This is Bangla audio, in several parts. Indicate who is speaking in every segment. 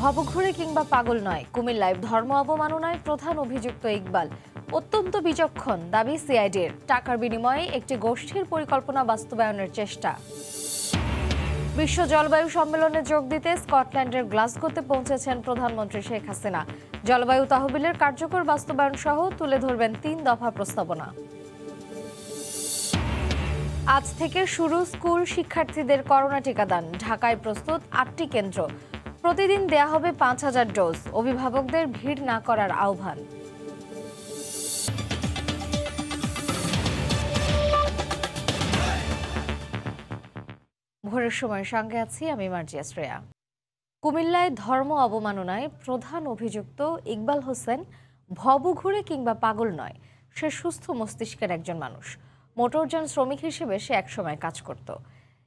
Speaker 1: ভবঘুরে কিংবা পাগল নয়, কুমিল্লায় ধর্ম অবমাননায় প্রধান অভিযুক্ত ইকবাল অত্যন্ত বিচক্ষণ, দাবি সিআইডির। টাকার বিনিময়ে একটি গোষ্ঠীর পরিকল্পনা বাস্তবায়নের চেষ্টা। বিশ্ব জলবায়ু সম্মেলনে যোগ দিতে স্কটল্যান্ডের গ্লাসগোতে পৌঁছেছেন প্রধানমন্ত্রী শেখ হাসিনা। জলবায়ু তহবিলের কার্যকর বাস্তবায়ন সহ তুলে ধরবেন 3 দফা প্রস্তাবনা। আজ থেকে শুরু স্কুল শিক্ষার্থীদের করোনা টিকাদান। ঢাকায় প্রস্তুত 8টি কেন্দ্র। প্রতিদিন দেয়া হবে 5000 ডোজ। অভিভাবকদের ভিড় না করার আহ্বান। ভোরের সময় সঙ্গে আছি আমি মার্জিয়া শ্রেয়া। কুমিল্লায় ধর্ম অবমাননায় প্রধান অভিযুক্ত ইকবাল হোসেন ভবঘুরে কিংবা পাগল নয়, সে সুস্থ মস্তিষ্কের একজন মানুষ। মোটরযান শ্রমিক হিসেবে সে একসময় কাজ করত।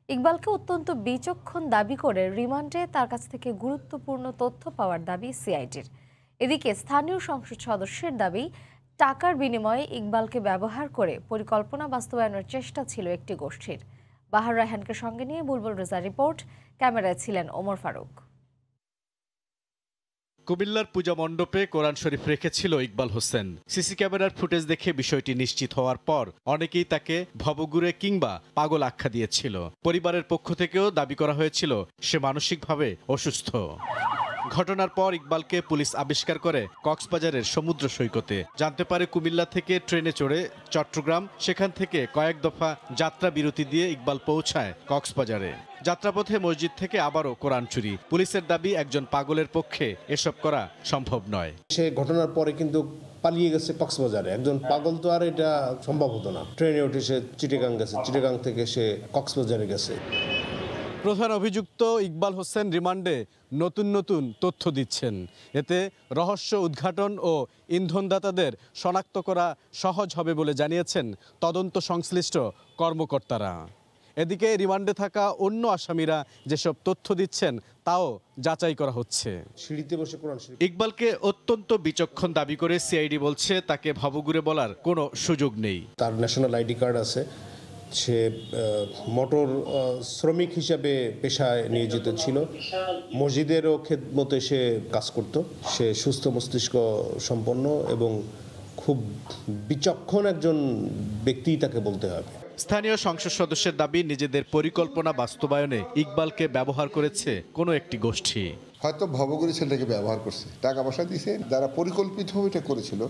Speaker 1: ইকবালকে অত্যন্ত বিচক্ষণ দাবি করে রিমান্ডে তার কাছ থেকে গুরুত্বপূর্ণ তথ্য পাওয়ার দাবি সিআইডির। এদিকে স্থানীয় সংসদ সদস্যের দাবি, টাকার বিনিময়ে ইকবালকে ব্যবহার করে পরিকল্পনা বাস্তবায়নের চেষ্টা ছিল একটি গোষ্ঠীর। বাহার রায়হানকে সঙ্গে নিয়ে বুলবুল রেজার রিপোর্ট। ক্যামেরায় ছিলেন ওমর ফারুক।
Speaker 2: কুমিল্লার পূজা মণ্ডপে কোরআন শরীফ রেখেছিল ইকবাল হোসেন। সিসি ক্যামেরার ফুটেজ দেখে বিষয়টি নিশ্চিত হওয়ার পর অনেকেই তাকে ভবঘুরে কিংবা পাগল আখ্যা দিয়েছিল। পরিবারের পক্ষ থেকেও দাবি করা হয়েছিল সে মানসিকভাবে অসুস্থ। ঘটনার পর ইকবালকে পুলিশ আবিষ্কার করে কক্সবাজারের সমুদ্র সৈকতে। জানতে পারে কুমিল্লা থেকে ট্রেনে চড়ে চট্টগ্রাম, সেখান থেকে কয়েক দফা যাত্রা বিরতি দিয়ে ইকবাল পৌঁছায় কক্সবাজারে। যাত্রাপথে মসজিদ থেকে আবারও কোরআন চুরি। পুলিশের দাবি, একজন পাগলের পক্ষে এসব করা সম্ভব নয়।
Speaker 3: সে ঘটনার পরে কিন্তু পালিয়ে গেছে কক্সবাজারে। একজন পাগল তো আর এটা সম্ভব হতো না। ট্রেনে উঠে সে চিটাগাং গেছে, চিটাগাং থেকে সে কক্সবাজারে গেছে।
Speaker 2: প্রধান অভিযুক্ত ইকবাল হোসেন রিমান্ডে নতুন নতুন তথ্য দিচ্ছেন। এতে রহস্য উদ্ঘাটন ও ইন্ধনদাতাদের শনাক্ত করা সহজ হবে বলে জানিয়েছেন তদন্ত সংশ্লিষ্ট কর্মকর্তারা। এদিকে রিমান্ডে থাকা অন্য আসামিরা যেসব তথ্য দিচ্ছেন তাও যাচাই করা হচ্ছে।
Speaker 3: সিঁড়িতে বসে কোরআন শরীফ।
Speaker 2: ইকবালকে অত্যন্ত বিচক্ষণ দাবি করে সিআইডি বলছে তাকে ভবঘুরে বলার কোনো সুযোগ নেই।
Speaker 3: তার ন্যাশনাল আইডি কার্ড আছে। সে মোটর শ্রমিক হিসাবে পেশায় নিয়োজিত ছিল। মসজিদেরও খেদমতে সে কাজ করত। সে সুস্থ মস্তিষ্ক সম্পন্ন এবং খুব বিচক্ষণ একজন ব্যক্তি তাকে বলতে হবে।
Speaker 2: স্থানীয় সংসদ সদস্যের দাবি, নিজেদের পরিকল্পনা বাস্তবায়নে ইকবালকে ব্যবহার করেছে কোনো একটি গোষ্ঠী।
Speaker 4: হয়তো ভবঘুরে ছেলেটাকে ব্যবহার করছে, টাকা পয়সা দিয়েছে। যারা পরিকল্পিতভাবে এটা করেছিল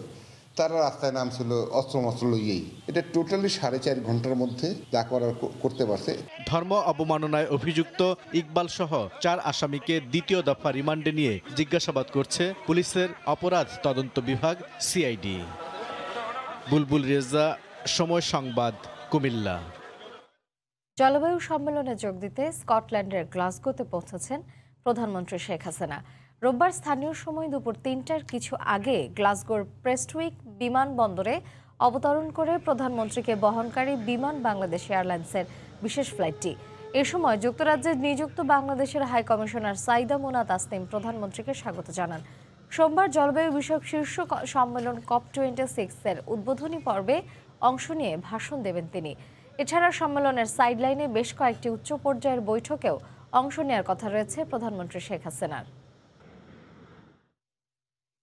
Speaker 4: তারা রাস্তায় নামছিল অস্ত্র লইয়েই। এটা টোটালি 4.5 ঘন্টার মধ্যে যা করার করতে পারছে।
Speaker 2: ধর্ম অবমাননায় অভিযুক্ত ইকবাল সহ 4 আসামিকে দ্বিতীয় দফা রিমান্ডে নিয়ে জিজ্ঞাসাবাদ করছে পুলিশের অপরাধ তদন্ত বিভাগ সিআইডি। বুলবুল রেজা, সময় সংবাদ, কুমিল্লা।
Speaker 1: জলবায়ু সম্মেলনে যোগ দিতে স্কটল্যান্ডের গ্লাসগোতে পৌঁছেছেন প্রধানমন্ত্রী শেখ হাসিনা। রোববার স্থানীয় সময় দুপুর 3টার কিছু আগে গ্লাসগোর প্রেস্টউইক বিমানবন্দরে অবতরণ করে প্রধানমন্ত্রীকে বহনকারী বিমান বাংলাদেশ এয়ারলাইন্সের বিশেষ ফ্লাইটটি। এ সময় যুক্তরাজ্যে নিযুক্ত বাংলাদেশের হাই কমিশনার সাইদা মোনা তাসনিম প্রধানমন্ত্রীকে স্বাগত জানান। সোমবার জলবায়ু বিষয়ক শীর্ষ সম্মেলন COP26-এর উদ্বোধনী পর্বে অংশ নিয়ে ভাষণ দেবেন তিনি। এছাড়া সম্মেলনের সাইডলাইনে বেশ কয়েকটি উচ্চ পর্যায়ের বৈঠকেও অংশ নেওয়ার কথা রয়েছে প্রধানমন্ত্রী শেখ হাসিনার।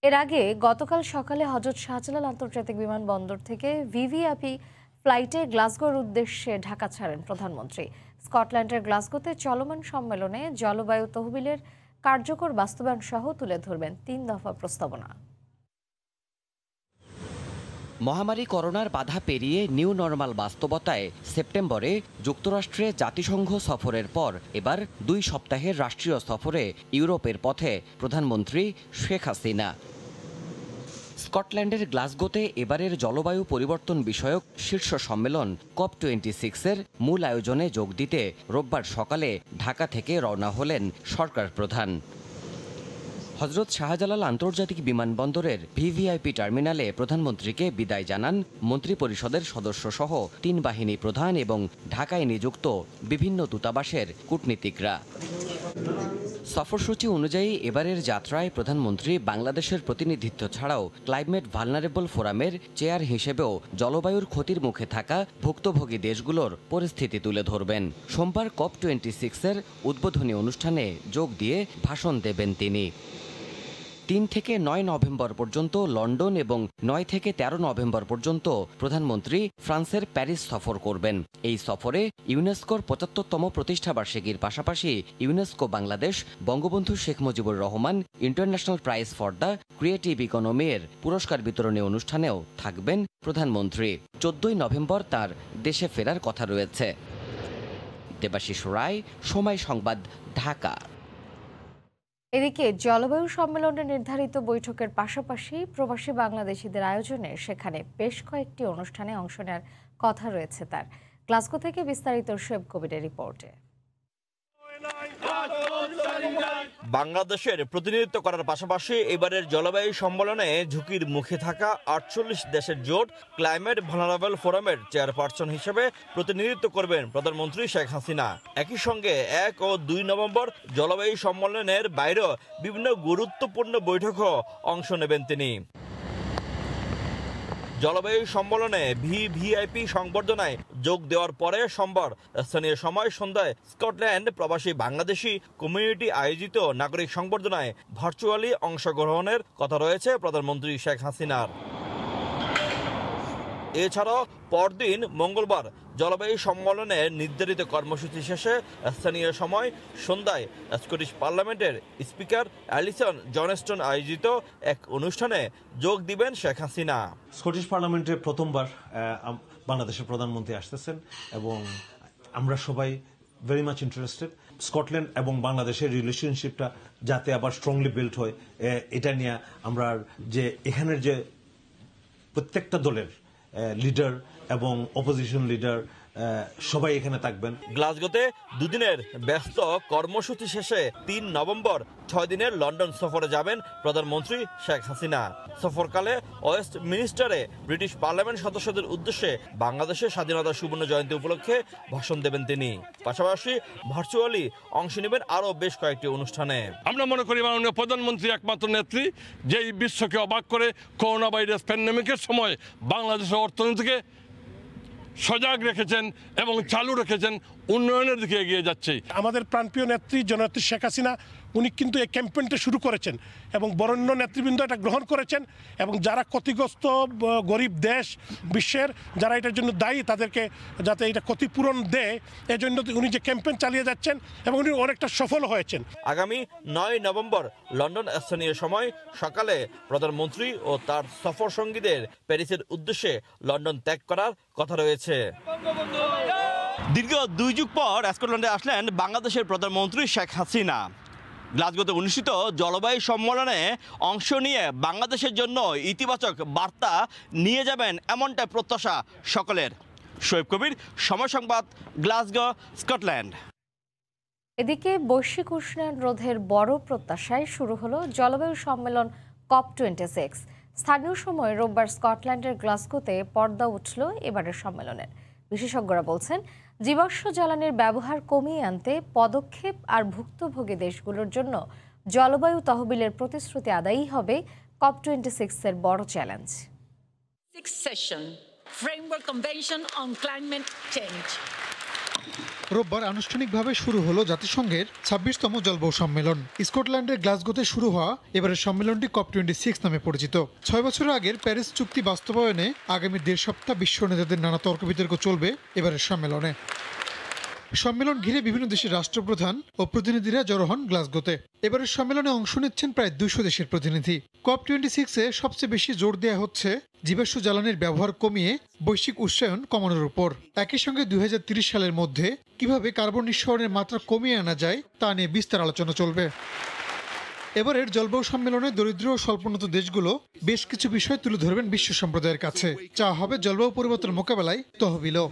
Speaker 1: এর আগে গতকাল সকালে হযরত শাহজালাল আন্তর্জাতিক বিমানবন্দর থেকে ভিভিআইপি ফ্লাইটে গ্লাসগোর উদ্দেশ্যে ঢাকা ছাড়েন প্রধানমন্ত্রী। স্কটল্যান্ডের গ্লাসগোতে চলমান সম্মেলনে জলবায়ু তহবিলের কার্যকর বাস্তবায়ন সহ তুলে ধরবেন 3 দফা প্রস্তাবনা।
Speaker 5: মহামারী করোনার বাধা পেরিয়ে নিউ নরমাল বাস্তবতায় সেপ্টেম্বরে যুক্তরাষ্ট্রে জাতিসংঘ সফরের পর এবার 2 সপ্তাহের রাষ্ট্রীয় সফরে ইউরোপের পথে প্রধানমন্ত্রী শেখ হাসিনা। স্কটল্যান্ডের গ্লাসগোতে এবারের জলবায়ু পরিবর্তন বিষয়ক শীর্ষ সম্মেলন COP26-এর মূল আয়োজনে যোগ দিতে রোববার সকালে ঢাকা থেকে রওনা হলেন সরকার প্রধান। হযরত শাহজালাল আন্তর্জাতিক বিমানবন্দরের ভিভিআইপি টার্মিনালে প্রধানমন্ত্রীকে বিদায় জানান মন্ত্রিপরিষদের সদস্যসহ 3 বাহিনী প্রধান এবং ঢাকায় নিযুক্ত বিভিন্ন দূতাবাসের কূটনীতিকরা। সফরসূচি অনুযায়ী এবারের যাত্রায় প্রধানমন্ত্রী বাংলাদেশের প্রতিনিধিত্ব ছাড়াও ক্লাইমেট ভালনারেবল ফোরামের চেয়ার হিসেবেও জলবায়ুর ক্ষতির মুখে থাকা ভুক্তভোগী দেশগুলোর পরিস্থিতি তুলে ধরবেন। সোমবার COP26-এর উদ্বোধনী অনুষ্ঠানে যোগ দিয়ে ভাষণ দেবেন তিনি। 3 থেকে 9 নভেম্বর পর্যন্ত লন্ডন এবং 9 থেকে 13 নভেম্বর পর্যন্ত প্রধানমন্ত্রী ফ্রান্সের প্যারিস সফর করবেন। এই সফরে ইউনেস্কোর 75তম প্রতিষ্ঠাবার্ষিকীর পাশাপাশি UNESCO Bangladesh Bangabandhu Sheikh Mujibur Rahman international prize for the creative economy এর পুরস্কার বিতরণী অনুষ্ঠানেও থাকবেন প্রধানমন্ত্রী। 14 নভেম্বর তার দেশে ফেরার কথা রয়েছে। দেবাশিস রায়, সময় সংবাদ, ঢাকা।
Speaker 1: এদিকে জলবায়ু সম্মেলনে নির্ধারিত বৈঠকের পাশাপাশি প্রবাসী বাংলাদেশিদের আয়োজনে সেখানে বেশ কয়েকটি অনুষ্ঠানে অংশ নেওয়ার কথা রয়েছে তার। গ্লাসগো থেকে বিস্তারিত শোয়েব কবিরের রিপোর্টে।
Speaker 6: বাংলাদেশের প্রতিনিধিত্ব করার পাশাপাশি এবারের জলবায়ু সম্মেলনে ঝুঁকির মুখে থাকা 48 দেশের জোট ক্লাইমেট ভালনারেবল ফোরামের চেয়ারপারসন হিসেবে প্রতিনিধিত্ব করবেন প্রধানমন্ত্রী শেখ হাসিনা। একই সঙ্গে 1 ও 2 নভেম্বর জলবায়ু সম্মেলনের বাইরেও বিভিন্ন গুরুত্বপূর্ণ বৈঠকও অংশ নেবেন তিনি। জলবায়ু সম্মেলনে ভিভিআইপি সংবর্ধনায় যোগ দেওয়ার পরে সোমবার স্থানীয় সময় সন্ধ্যায় স্কটল্যান্ড প্রবাসী বাংলাদেশি কমিউনিটি আয়োজিত নাগরিক সংবর্ধনায় ভার্চুয়ালি অংশগ্রহণের কথা রয়েছে প্রধানমন্ত্রী শেখ হাসিনার। এছাড়াও পরদিন মঙ্গলবার জলবায়ু সম্মেলনের নির্ধারিত কর্মসূচি শেষে স্থানীয় সময় সন্ধ্যায় স্কটিশ পার্লামেন্টের স্পিকার অ্যালিসন জনস্টন আয়োজিত এক অনুষ্ঠানে যোগ দিবেন শেখ হাসিনা।
Speaker 7: স্কটিশ পার্লামেন্টে প্রথমবার বাংলাদেশের প্রধানমন্ত্রী আসতেছেন এবং আমরা সবাই ভেরি মাচ ইন্টারেস্টেড স্কটল্যান্ড এবং বাংলাদেশের রিলেশনশিপটা যাতে আবার স্ট্রংলি বিল্ড হয় এটা নিয়ে আমরা যে এখানের যে প্রত্যেকটা দলের লিডার এবং অপোজিশন লিডার সবাই এখানে থাকবেন।
Speaker 6: গ্লাসগোতে দুদিনের ব্যস্ত কর্মসূচি শেষে 3 নভেম্বর 6 দিনের লন্ডন সফরে যাবেন প্রধানমন্ত্রী শেখ হাসিনা। সফরকালে ওয়েস্ট মিনিস্টারে ব্রিটিশ পার্লামেন্ট সদস্যদের উদ্দেশ্যে বাংলাদেশের স্বাধীনতা সুবর্ণ জয়ন্তী উপলক্ষে ভাষণ দেবেন তিনি। পাশাপাশি ভার্চুয়ালি অংশ নেবেন আরও বেশ কয়েকটি অনুষ্ঠানে।
Speaker 8: আমরা মনে করি মাননীয় প্রধানমন্ত্রী একমাত্র নেত্রী যেই বিশ্বকে অবাক করে করোনা ভাইরাস প্যান্ডেমিকের সময় বাংলাদেশের অর্থনীতিকে সজাগ রেখেছেন এবং চালু রেখেছেন, উন্নয়নের দিকে এগিয়ে যাচ্ছে।
Speaker 9: আমাদের প্রাণপ্রিয় নেত্রী জননেত্রী শেখ হাসিনা উনি কিন্তু এই ক্যাম্পেইনটা শুরু করেছেন এবং বরেণ্য নেতৃবৃন্দ এটা গ্রহণ করেছেন এবং যারা ক্ষতিগ্রস্ত গরিব দেশ বিশ্বের যারা এটার জন্য দায়ী তাদেরকে যাতে এটা ক্ষতিপূরণ দেয় এজন্য উনি যে ক্যাম্পেইন চালিয়ে যাচ্ছেন এবং উনি অনেকটা সফল হয়েছেন।
Speaker 6: আগামী 9 নভেম্বর লন্ডন স্থানীয় সময় সকালে প্রধানমন্ত্রী ও তার সফর সঙ্গীদের প্যারিসের উদ্দেশ্যে লন্ডন ত্যাগ করার কথা রয়েছে। দীর্ঘ 2 যুগ পর স্কটল্যান্ডে আসলেন বাংলাদেশের প্রধানমন্ত্রী শেখ হাসিনা। গ্লাসগোতে অনুষ্ঠিত জলবায়ু সম্মেলনে অংশ নিয়ে বাংলাদেশের জন্য ইতিবাচক বার্তা নিয়ে যাবেন এমনটা প্রত্যাশা সকলের। শোয়েব কবির, সময় সংবাদ, গ্লাসগো, স্কটল্যান্ড।
Speaker 1: এদিকে বৈশ্বিক উষ্ণায়ন রোধের বড় প্রত্যাশায় শুরু হলো জলবায়ু সম্মেলন COP26। স্থানীয় সময় রোববার স্কটল্যান্ডের গ্লাসগোতে পর্দা উঠল এবারের সম্মেলনের। বিশেষজ্ঞরা বলছেন জীবাশ্ম জ্বালানির ব্যবহার কমিয়ে আনতে পদক্ষেপ আর ভুক্তভোগী দেশগুলোর জন্য জলবায়ু তহবিলের প্রতিশ্রুতি আদায়ই হবে COP26-এর বড় চ্যালেঞ্জ।
Speaker 10: রোববার আনুষ্ঠানিকভাবে শুরু হলো জাতিসংঘের 26তম জলবায়ু সম্মেলন। স্কটল্যান্ডের গ্লাসগোতে শুরু হওয়া এবারের সম্মেলনটি COP26 নামে পরিচিত। 6 বছর আগের প্যারিস চুক্তি বাস্তবায়নে আগামী 1.5 সপ্তাহ বিশ্ব নেতাদের নানা তর্ক বিতর্ক চলবে এবারের সম্মেলনে। সম্মেলন ঘিরে বিভিন্ন দেশের রাষ্ট্রপ্রধান ও প্রতিনিধিরা জড়ো হন গ্লাসগোতে। এবারের সম্মেলনে অংশ নিচ্ছেন প্রায় 200 দেশের প্রতিনিধি। COP26-এ সবচেয়ে বেশি জোর দেওয়া হচ্ছে জীবাশ্ম জ্বালানির ব্যবহার কমিয়ে বৈশ্বিক উষ্ণায়ন কমানোর উপর। একই সঙ্গে 2030 সালের মধ্যে কিভাবে কার্বন নিঃসরণের মাত্রা কমিয়ে আনা যায় তা নিয়ে বিস্তার আলোচনা চলবে। এবারের জলবায়ু সম্মেলনে দরিদ্র ও স্বল্পোন্নত দেশগুলো বেশ কিছু বিষয় তুলে ধরবেন বিশ্ব সম্প্রদায়ের কাছে। চাওয়া হবে জলবায়ু পরিবর্তন মোকাবেলায় তহবিলও।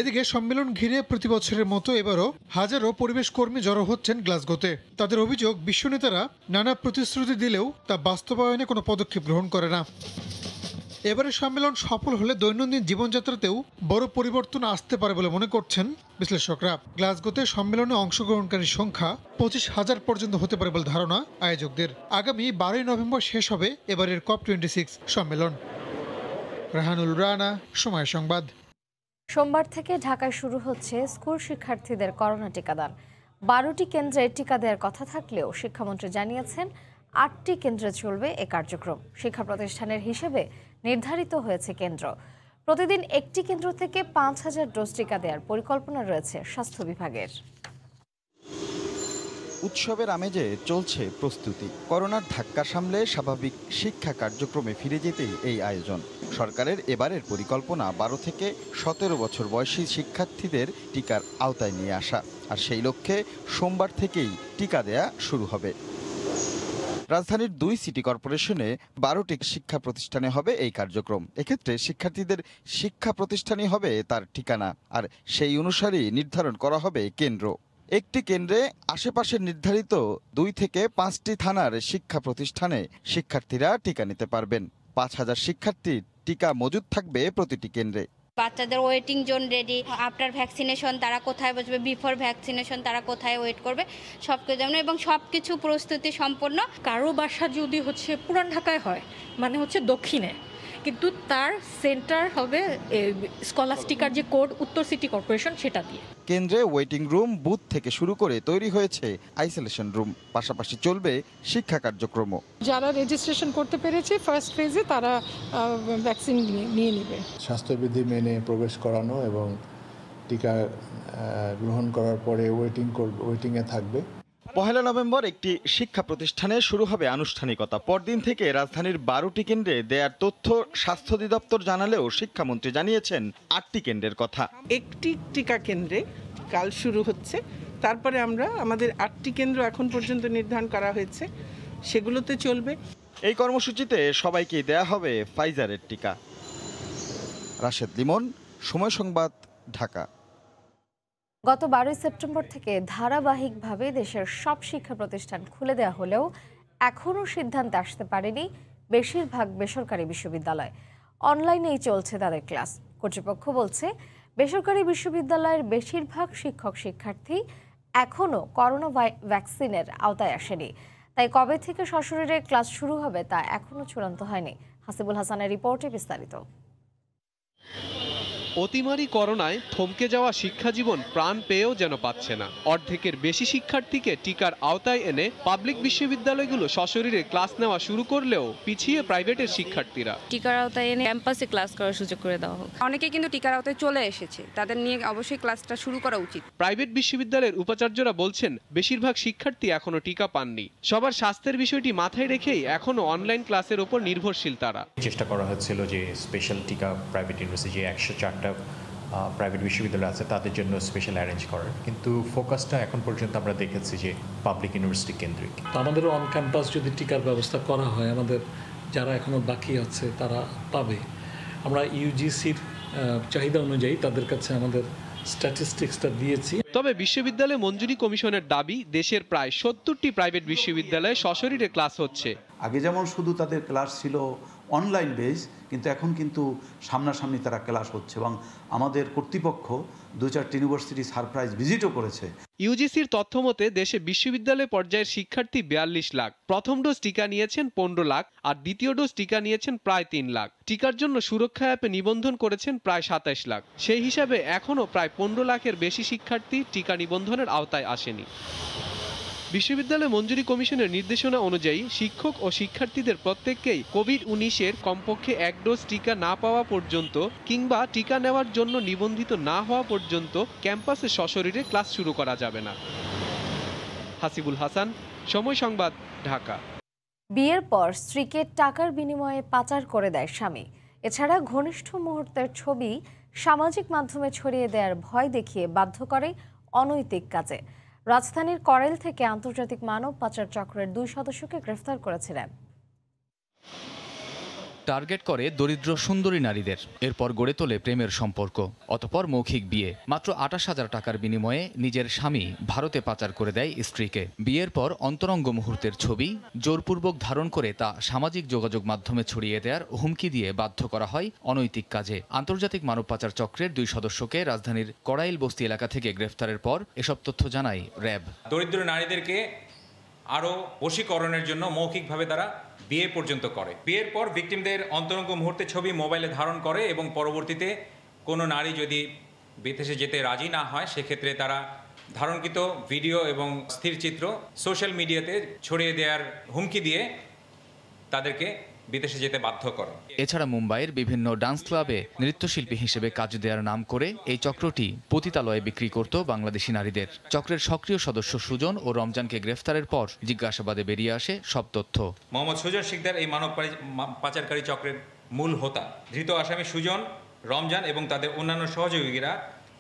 Speaker 10: এদিকে সম্মেলন ঘিরে প্রতি বছরের মতো এবারও হাজারো পরিবেশ কর্মী জড়ো হচ্ছেন গ্লাসগোতে। তাদের অভিযোগ বিশ্ব নেতারা নানা প্রতিশ্রুতি দিলেও তা বাস্তবায়নে কোনো পদক্ষেপ গ্রহণ করে না। এবারের সম্মেলন সফল হলে দৈনন্দিন জীবনযাত্রাতেও বড় পরিবর্তন আসতে পারে বলে মনে করছেন বিশ্লেষকরা। গ্লাসগোতে সম্মেলনে অংশগ্রহণকারীর সংখ্যা 25,000 পর্যন্ত হতে পারে বলে ধারণা আয়োজকদের। আগামী 12 নভেম্বর শেষ হবে এবারের COP26 সম্মেলন। রাহানুল রানা, সময় সংবাদ।
Speaker 1: সোমবার থেকে ঢাকায় শুরু হচ্ছে স্কুল শিক্ষার্থীদের করোনা টিকাদান। 12টি কেন্দ্রে টিকা দেওয়ার কথা থাকলেও শিক্ষামন্ত্রী জানিয়েছেন 8টি কেন্দ্রে চলবে এ কার্যক্রম। শিক্ষা প্রতিষ্ঠানের হিসেবে নির্ধারিত হয়েছে কেন্দ্র। প্রতিদিন একটি কেন্দ্র থেকে 5,000 ডোজ টিকা দেওয়ার পরিকল্পনা রয়েছে স্বাস্থ্য বিভাগের।
Speaker 11: উৎসবের আমেজে চলছে প্রস্তুতি। করোনার ধাক্কা সামলে স্বাভাবিক শিক্ষা কার্যক্রমে ফিরে যেতেই এই আয়োজন। সরকারের এবারের পরিকল্পনা 12 থেকে 17 বছর বয়সী শিক্ষার্থীদের টিকার আওতায় নিয়ে আসা, আর সেই লক্ষ্যে সোমবার থেকেই টিকা দেয়া শুরু হবে। রাজধানীর 2 সিটি কর্পোরেশনে 12টি শিক্ষা প্রতিষ্ঠানে হবে এই কার্যক্রম। এক্ষেত্রে শিক্ষার্থীদের শিক্ষা প্রতিষ্ঠানই হবে তার ঠিকানা, আর সেই অনুসারেই নির্ধারণ করা হবে কেন্দ্র। একটি কেন্দ্রে আশেপাশের নির্ধারিত 2 থেকে 5টি থানার শিক্ষা প্রতিষ্ঠানে শিক্ষার্থীরা টিকা নিতে পারবেন। 5,000 শিক্ষার্থীর টিকা মজুদ থাকবে প্রতিটি কেন্দ্রে।
Speaker 12: বাচ্চাদের waiting zone ready, after vaccination তারা কোথায় বসবে, বিফোর ভ্যাকসিনেশন তারা কোথায় ওয়েট করবে, সব কিছু এবং সব কিছু প্রস্তুতি সম্পন্ন।
Speaker 13: কারো বাসা যদি পুরান ঢাকায় হয়, মানে দক্ষিণে, কিন্তু তার সেন্টার হবে স্কলাস্টিকার যে কোড উত্তর সিটি কর্পোরেশন, সেটা দিয়ে।
Speaker 11: কেন্দ্রে ওয়েটিং রুম, বুথ থেকে শুরু করে তৈরি হয়েছে আইসোলেশন রুম। পাশাপাশি চলবে শিক্ষা কার্যক্রম।
Speaker 13: যারা রেজিস্ট্রেশন করতে পেরেছে ফার্স্ট ফেজে তারা ভ্যাকসিন নিয়ে নেবে।
Speaker 14: স্বাস্থ্যবিধি মেনে প্রবেশ করানো এবং টিকা গ্রহণ করার পরে ওয়েটিংয়ে থাকবে।
Speaker 11: 1 নভেম্বর একটি শিক্ষা প্রতিষ্ঠানে শুরু হবে আনুষ্ঠানিকতা। পরদিন থেকে রাজধানীর 12টি কেন্দ্রে দেয়ার তথ্য স্বাস্থ্য অধিদপ্তর জানালেও শিক্ষামন্ত্রী জানিয়েছেন 8টি কেন্দ্রের কথা।
Speaker 15: একটি টিকা কেন্দ্রে কাল শুরু হচ্ছে, তারপরে আমাদের 8টি কেন্দ্র এখন পর্যন্ত নির্ধারণ করা হয়েছে, সেগুলোতে চলবে।
Speaker 11: এই কর্মসূচিতে সবাইকেই দেয়া হবে ফাইজারের টিকা। রাশেদ লিমন, সময় সংবাদ, ঢাকা।
Speaker 1: গত 12 সেপ্টেম্বর থেকে ধারাবাহিকভাবে দেশের সব শিক্ষা প্রতিষ্ঠান খুলে দেওয়া হলেও এখনও সিদ্ধান্তে আসতে পারেনি বেশিরভাগ বেসরকারি বিশ্ববিদ্যালয়। অনলাইনেই চলছে তাদের ক্লাস। কর্তৃপক্ষ বলছে, বেসরকারি বিশ্ববিদ্যালয়ের বেশিরভাগ শিক্ষক শিক্ষার্থী এখনও করোনা ভ্যাকসিনের আওতায় আসেনি। তাই কবে থেকে সশরীরে ক্লাস শুরু হবে তা এখনও চূড়ান্ত হয়নি। হাসিবুল হাসানের রিপোর্টে বিস্তারিত।
Speaker 16: অতিমারি করোনায় থমকে যাওয়া শিক্ষাজীবন প্রাণ পেয়েও যেন পাচ্ছে না। অর্ধেকের বেশি শিক্ষার্থীকে টিকার আওতায় এনে পাবলিক বিশ্ববিদ্যালয়গুলো সশরীরে ক্লাস নেওয়া শুরু করলেও পিছিয়ে প্রাইভেটের শিক্ষার্থীরা।
Speaker 17: টিকার আওতায় এনে ক্যাম্পাসে ক্লাস করার সুযোগ করে দেওয়া হোক।
Speaker 18: অনেকে কিন্তু টিকার আওতায় চলে এসেছে, তাদের নিয়ে অবশ্যই ক্লাসটা শুরু করা উচিত।
Speaker 16: প্রাইভেট বিশ্ববিদ্যালয়ের উপাচার্যরা বলছেন, বেশিরভাগ শিক্ষার্থী এখনো টিকা পাননি। সবার স্বাস্থ্যের বিষয়টি মাথায় রেখেই এখনো অনলাইন ক্লাসের উপর নির্ভরশীল তারা।
Speaker 19: চেষ্টা করা হচ্ছিল যে স্পেশাল টিকা প্রাইভেট ইউনিভার্সিটি যে 104টা প্রাইভেট বিশ্ববিদ্যালয় আছে তাদের জন্য স্পেশাল অ্যারেঞ্জ করার, কিন্তু ফোকাসটা এখন পর্যন্ত আমরা দেখেছি যে পাবলিক ইউনিভার্সিটি কেন্দ্রিক।
Speaker 20: আমাদেরও অন ক্যাম্পাস যদি টিকার ব্যবস্থা করা হয়, আমাদের যারা এখনো বাকি আছে তারা পাবে। আমরা ইউজিসির চাহিদা অনুযায়ী তাদের কাছে আমাদের স্ট্যাটিস্টিক্সটা দিয়েছি।
Speaker 16: তবে বিশ্ববিদ্যালয় মঞ্জুরি কমিশনের দাবি, দেশের প্রায় 70টি প্রাইভেট বিশ্ববিদ্যালয়ে সশরীরে ক্লাস হচ্ছে।
Speaker 21: আগে যেমন শুধু তাদের ক্লাস ছিল অনলাইন বেস, কিন্তু এখন কিন্তু সামনাসামনি তারা ক্লাস হচ্ছে এবং আমাদের কর্তৃপক্ষ 2-4টি ইউনিভার্সিটি সারপ্রাইজ ভিজিটও করেছে।
Speaker 16: ইউজিসির তথ্য মতে দেশে বিশ্ববিদ্যালয় পর্যায়ের শিক্ষার্থী 42 লাখ। প্রথম ডোজ টিকা নিয়েছেন 15 লাখ আর দ্বিতীয় ডোজ টিকা নিয়েছেন প্রায় 3 লাখ। টিকার জন্য সুরক্ষা অ্যাপে নিবন্ধন করেছেন প্রায় 27 লাখ। সেই হিসাবে এখনও প্রায় 15 লাখের বেশি শিক্ষার্থী টিকা নিবন্ধনের আওতায় আসেনি। বিশ্ববিদ্যালয় মঞ্জুরি কমিশনের নির্দেশনা অনুযায়ী শিক্ষক ও শিক্ষার্থীদের প্রত্যেককেই কোভিড-19-এর কমপক্ষে 1 ডোজ টিকা না পাওয়া পর্যন্ত কিংবা টিকা নেওয়ার জন্য নিবন্ধিত না হওয়া পর্যন্ত ক্যাম্পাসে সশরীরে ক্লাস শুরু করা যাবে না। হাসিবুল হাসান, সময় সংবাদ, ঢাকা।
Speaker 1: বিয়ের পর স্ত্রীকে টাকার বিনিময়ে পাচার করে দেয় স্বামী। এছাড়া ঘনিষ্ঠ মুহূর্তের ছবি সামাজিক মাধ্যমে ছড়িয়ে দেওয়ার ভয় দেখিয়ে বাধ্য করে অনৈতিক কাজে। রাজধানীর করাইল থেকে আন্তর্জাতিক মানব পাচার চক্রের 2 সদস্যকে গ্রেফতার করেছিলেন।
Speaker 3: টার্গেট করে দরিদ্র সুন্দরী নারীদের, এরপর গড়ে তোলে প্রেমের সম্পর্ক, অতঃপর মৌখিক বিয়ে। মাত্র 28,000 টাকার বিনিময়ে নিজের স্বামী ভারতে পাচার করে দেয় স্ত্রীকে। বিয়ের পর অন্তরঙ্গ মুহূর্তের ছবি জোরপূর্বক ধারণ করে তা সামাজিক যোগাযোগ মাধ্যমে ছড়িয়ে দেওয়ার হুমকি দিয়ে বাধ্য করা হয় অনৈতিক কাজে। আন্তর্জাতিক মানব পাচার চক্রের 2 সদস্যকে রাজধানীর কড়াইল বস্তি এলাকা থেকে গ্রেফতারের পর এসব তথ্য জানায় র্যাব।
Speaker 22: দরিদ্র নারীদেরকে আরও বশীকরণের জন্য মৌখিকভাবে তারা বিয়ে পর্যন্ত করে। বিয়ের পর ভিকটিমদের অন্তরঙ্গ মুহূর্তের ছবি মোবাইলে ধারণ করে এবং পরবর্তীতে কোনো নারী যদি বিদেশে যেতে রাজি না হয় সেক্ষেত্রে তারা ধারণকৃত ভিডিও এবং স্থিরচিত্র সোশ্যাল মিডিয়াতে ছড়িয়ে দেওয়ার হুমকি দিয়ে তাদেরকে বিদেশে যেতে বাধ্য করে।
Speaker 3: এছাড়া মুম্বাইয়ের বিভিন্ন ডান্স ক্লাবে নৃত্যশিল্পী হিসেবে কাজ দেওয়ার নাম করে এই চক্রটি পতিতালয়ে বিক্রি করত বাংলাদেশি নারীদের। চক্রের সক্রিয় সদস্য সুজন ও রমজানকে গ্রেফতারের পর জিজ্ঞাসাবাদে বেরিয়ে আসে সব তথ্য।
Speaker 22: মোহাম্মদ সুজন শিকদার এই মানব পাচারকারী চক্রের মূল হোতা। ধৃত আসামি সুজন, রমজান এবং তাদের অন্যান্য সহযোগীরা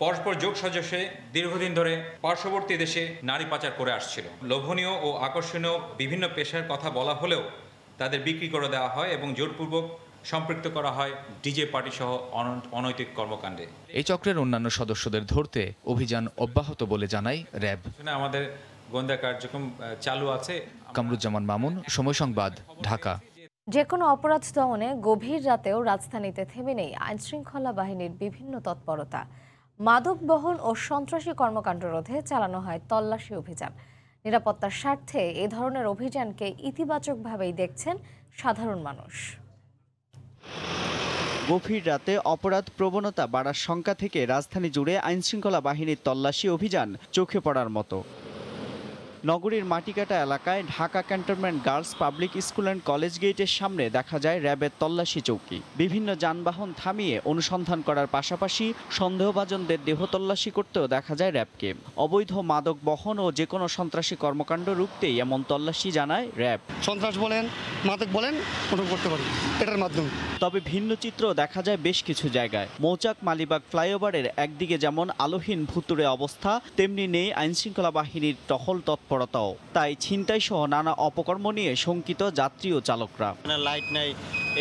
Speaker 22: পরস্পর যোগ সদস্যে দীর্ঘদিন ধরে পার্শ্ববর্তী দেশে নারী পাচার করে আসছিল। লোভনীয় ও আকর্ষণীয় বিভিন্ন পেশার কথা বলা হলেও তাদের বিক্রি করে দেওয়া হয় এবং জোরপূর্বক সম্পৃক্ত করা হয় ডিজে পার্টি সহ অনৈতিক কর্মকাণ্ডে।
Speaker 3: এই চক্রের অন্যান্য সদস্যদের ধরতে অভিযান অব্যাহত বলে জানায় র্যাব।
Speaker 22: আমাদের গোয়েন্দা কার্যক্রম চালু আছে।
Speaker 3: কামরুজ্জামান মামুন, সময় সংবাদ, ঢাকা।
Speaker 1: যে কোনো অপরাধ দমনে গভীর রাতেও রাজধানীতে থেমে নেই আইনশৃঙ্খলা বাহিনীর বিভিন্ন তৎপরতা। মাদক বহন ও সন্ত্রাসী কর্মকাণ্ড রোধে চালানো হয় তল্লাশি অভিযান। নিরাপত্তার স্বার্থে এ ধরনের অভিযানকে ইতিবাচকভাবেই দেখছেন সাধারণ মানুষ।
Speaker 11: গভীর রাতে অপরাধ প্রবণতা বাড়ার শঙ্কা থেকে রাজধানী জুড়ে আইনশৃঙ্খলা বাহিনীর তল্লাশি অভিযান চোখে পড়ার মতো। নগরীর মাটিকাটা এলাকায় Dhaka cantonment girls public school and college গেটের সামনে দেখা যায় র্যাবের তল্লাশি চৌকি। বিভিন্ন যানবাহন থামিয়ে অনুসন্ধান করার পাশাপাশি সন্দেহভাজনদের দেহ তল্লাশি করতেও দেখা যায় র্যাবকে। অবৈধ মাদক বহন ও যে কোনো সন্ত্রাসী কর্মকাণ্ড রুখতেই এমন তল্লাশি জানায় র্যাব।
Speaker 23: সন্ত্রাস বলেন, মাদক বলেন, কোনো করতে পারি এটার মাধ্যমে।
Speaker 11: তবে ভিন্ন চিত্র দেখা যায় বেশ কিছু জায়গায়। মৌচাক মালিবাগ ফ্লাইওভারের একদিকে যেমন আলোহীন ভুতুড়ে অবস্থা, তেমনি নেই আইনশৃঙ্খলা বাহিনীর টহল তৎপরতাও। তাই ছিনতাই সহ নানা অপকর্ম নিয়ে শঙ্কিত যাত্রী ও চালকরা।
Speaker 24: লাইট নাই,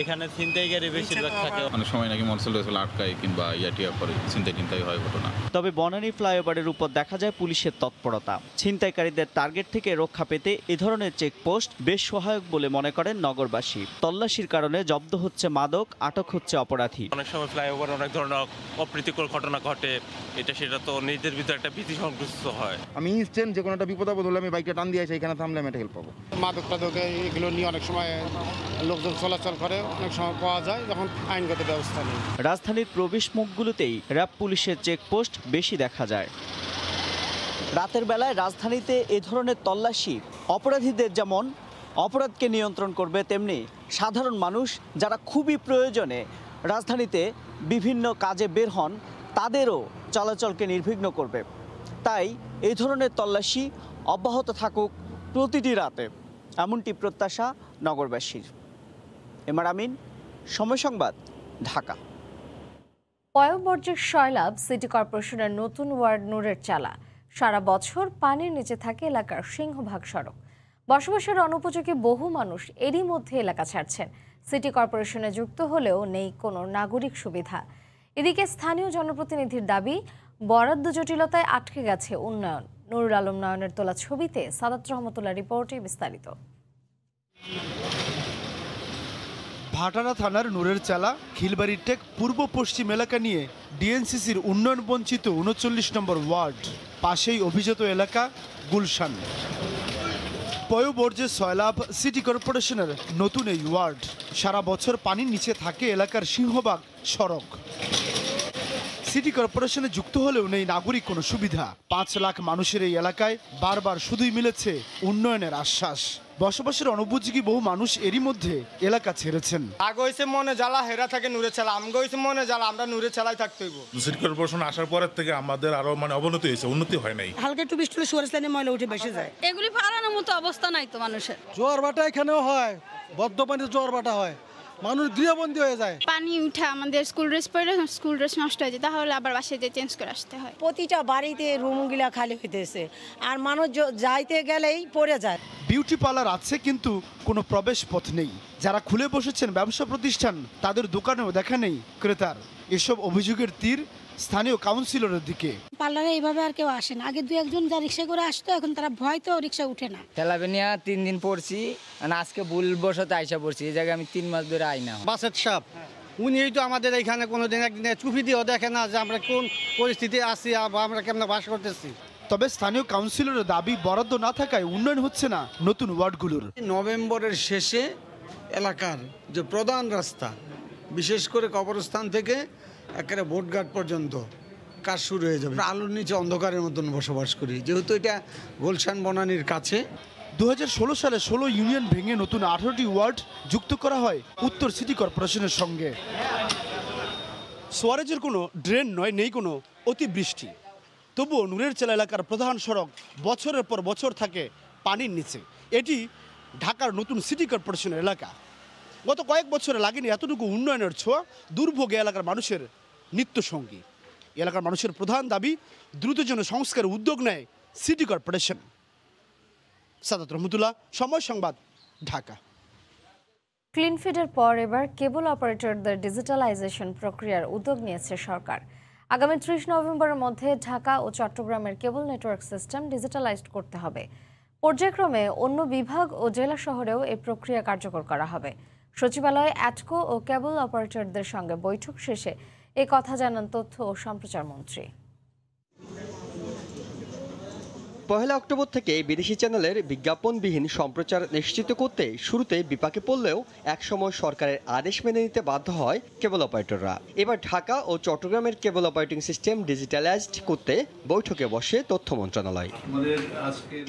Speaker 24: এখানে ছিনতাইকারী বেশিরভাগ থাকে।
Speaker 25: অনেক সময় নাকি মোটরসাইকেল আটকায় কিংবা ইয়াটিয়া করে ছিনতাই হয় ঘটনা।
Speaker 11: তবে বনানী ফ্লাইওভারের উপর দেখা যায় পুলিশের তৎপরতা। ছিনতাইকারীদের টার্গেট থেকে রক্ষা পেতে এ ধরনের চেকপোস্ট বেশ সহায়ক বলে মনে করেন নগরবাসী। তল্লাশির কারণে জব্দ হচ্ছে মাদক, আটক হচ্ছে অপরাধী।
Speaker 24: অনেক সময় ফ্লাইওভার অনেক ধরনের অপ্রীতিকর ঘটনা ঘটে, সেটা তো নিজেদের ভিতরে একটা ভীতি সংকুচিত হয়।
Speaker 26: আমি ইনস্ট্যান্ট যে কোনো একটা বিপদ আপদ হলে আমি বাইকটা টান দিয়ে এখানে থামলে আমি একটা হেল্প পাবো।
Speaker 23: মাদক টাদক এগুলো নিয়ে অনেক সময় লোকজন চলাচল করে, অনেক সময় পাওয়া যায় যখন আইনগত ব্যবস্থা নেই।
Speaker 11: রাজধানীর প্রবেশ মুখগুলোতেই র্যাব পুলিশের চেকপোস্ট বেশি দেখা যায়। রাতের বেলায় রাজধানীতে এ ধরনের তল্লাশি অপরাধীদের যেমন অপরাধকে নিয়ন্ত্রণ করবে, তেমনি সাধারণ মানুষ যারা খুবই প্রয়োজনে রাজধানীতে বিভিন্ন কাজে বের হন তাদেরও চলাচলকে নির্বিঘ্ন করবে। তাই এই ধরনের তল্লাশি অব্যাহত থাকুক প্রতিটি রাতে, এমনটি প্রত্যাশা নগরবাসীর। এমআর আমিন, সময় সংবাদ, ঢাকা।
Speaker 1: পয়ঃবর্জ্যের সয়লাব সিটি কর্পোরেশনের নতুন ওয়ার্ড নূরের চালা। সারা বছর পানির নিচে থাকে এলাকার সিংহভাগ সড়ক। বসবাসের অনুপযোগী বহু মানুষ এরই মধ্যে এলাকা ছাড়ছেন। সিটি কর্পোরেশনে যুক্ত হলেও নেই কোনো নাগরিক সুবিধা। এদিকে স্থানীয় জনপ্রতিনিধির দাবি, বরাদ্দ জটিলতায় আটকে গেছে উন্নয়ন। নুরুল আলম নয়নের তোলা ছবিতে সাদাত রহমতুল্লাহ রিপোর্টে বিস্তারিত।
Speaker 27: ভাটারা থানার নূরের চালা খিলবাড়ির টেক পূর্ব পশ্চিম এলাকা নিয়ে ডিএনসিসির উন্নয়ন বঞ্চিত ৩৯ নম্বর ওয়ার্ড। পাশেই অভিজাত এলাকা গুলশান। পয়ঃবর্জ্যের সয়লাভ সিটি কর্পোরেশনের নতুন এই ওয়ার্ড। সারা বছর পানির নিচে থাকে এলাকার সিংহভাগ সড়ক। সিটি কর্পোরেশনে যুক্ত হলেও নেই নাগরিক কোনো সুবিধা। ৫ লাখ মানুষের এই এলাকায় বারবার শুধুই মিলেছে উন্নয়নের আশ্বাস। বসবাসের অনুপযোগী বহু মানুষ এরই মধ্যে এলাকা ছেড়েছেন।
Speaker 23: আগে হইছে মনে জ্বালা, হেরা থাকে নূরে চালা, আমগো হইছে মনে জ্বালা, আমরা নূরে চালাই থাকতে হইব।
Speaker 28: সিটি কর্পোরেশন আসার পরের থেকে আমাদের আরো অবনতি হয়েছে, উন্নতি হয় নাই।
Speaker 29: হালকা একটু বৃষ্টি হলে সুয়ারেজ লাইনে ময়লা উঠে বেশি যায়।
Speaker 30: এগুলি ফালানোর মতো অবস্থা নাই তো মানুষের।
Speaker 29: জোয়ার ভাটা এখানেও হয়, বদ্ধ পানিতে জোয়ার ভাটা হয়, মানুষ গৃহবন্দী হয়ে যায়।
Speaker 30: পানি উঠে আমাদের স্কুল ড্রেস নষ্ট হয়ে যায়, তাহলে আবার বাসায় যে চেঞ্জ করে আসতে হয়।
Speaker 29: প্রতিটা বাড়িতে রুমগুলা খালি হইতেছে, আর মানুষ যাইতে গেলেই পড়ে যায়।
Speaker 27: বিউটি পার্লার আছে কিন্তু কোনো প্রবেশ পথ নেই। যারা খুলে বসেছেন ব্যবসা প্রতিষ্ঠান তাদের দোকানেও দেখা নেই ক্রেতার। এসব অভিযোগের তীর স্থানীয় কাউন্সিলরের দিকে।
Speaker 2: পার্লারে এইভাবে আর কেউ আসে না। আগে 2-1 যা রিক্সা করে আসতো, এখন তারা ভয়তো রিক্সা উঠে না।
Speaker 4: তেলাবেনিয়া 3 দিন পড়ছি, আজকে ভুল বসতে আইসা পড়ছি। এই জায়গায় আমি 3 মাস ধরে আই না।
Speaker 23: বাসের সাপ উনি তো আমাদের এইখানে কোনোদিন একদিনে চুপি দিয়েও দেখে না যে আমরা কোন পরিস্থিতি আছি বা আমরা কেমন বাস করতেছি।
Speaker 27: তবে স্থানীয় কাউন্সিলরের দাবি বরাদ্দ না থাকায় উন্নয়ন হচ্ছে না নতুন ওয়ার্ডগুলোর।
Speaker 5: নভেম্বরের শেষে এলাকার যে প্রধান রাস্তা, বিশেষ করে কবরস্থান থেকে একেবারে ভোটঘাট পর্যন্ত কাজ শুরু হয়ে যাবে। আলোর নিচে অন্ধকারের মতন বসবাস করি, যেহেতু এটা গুলশান বনানীর কাছে।
Speaker 27: 2016 সালে 16 ইউনিয়ন ভেঙে নতুন 18টি ওয়ার্ড যুক্ত করা হয় উত্তর সিটি কর্পোরেশনের সঙ্গে। সোয়ারেজের কোনো ড্রেন নয়, নেই কোনো অতিবৃষ্টি। তবুও নূরের চেলা এলাকার প্রধান সড়ক বছরের পর বছর থাকে পানির নিচে। এটি ঢাকার নতুন সিটি কর্পোরেশনের এলাকা। গত কয়েক বছরে লাগেনি এতটুকু উন্নয়নের ছোঁয়া। দুর্ভোগে এলাকার মানুষের নিত্যসঙ্গী। এলাকার মানুষের প্রধান দাবি দ্রুত যেন সংস্কারের উদ্যোগ নেয় সিটি কর্পোরেশন। সাদাত রহমতুল্লাহ, সময় সংবাদ, ঢাকা।
Speaker 1: ক্লিনফিডের পর এবার কেবল অপারেটরদের ডিজিটালাইজেশন প্রক্রিয়ার উদ্যোগ নিয়েছে সরকার। আগামী 30 নভেম্বরের মধ্যে ঢাকা ও চট্টগ্রামের কেবল নেটওয়ার্ক সিস্টেম ডিজিটালাইজড করতে হবে। পর্যায়ক্রমে অন্য বিভাগ ও জেলা শহরেও এই প্রক্রিয়া কার্যকর করা হবে। সচিবালয়ে অ্যাটকো ও কেবল অপারেটরদের সঙ্গে বৈঠক শেষে এই কথা জানান তথ্য ও সম্প্রচার মন্ত্রী।
Speaker 6: 1 অক্টোবর থেকে বিদেশি চ্যানেলের বিজ্ঞাপনবিহীন সম্প্রচার নিশ্চিত করতে শুরুতে বিপাকে পড়লেও একসময় সরকারের আদেশ মেনে নিতে বাধ্য হয় কেবল অপারেটররা। এবার ঢাকা ও চট্টগ্রামের কেবল অপারেটিং সিস্টেম ডিজিটালাইজড করতে বৈঠকে বসে তথ্য মন্ত্রণালয়।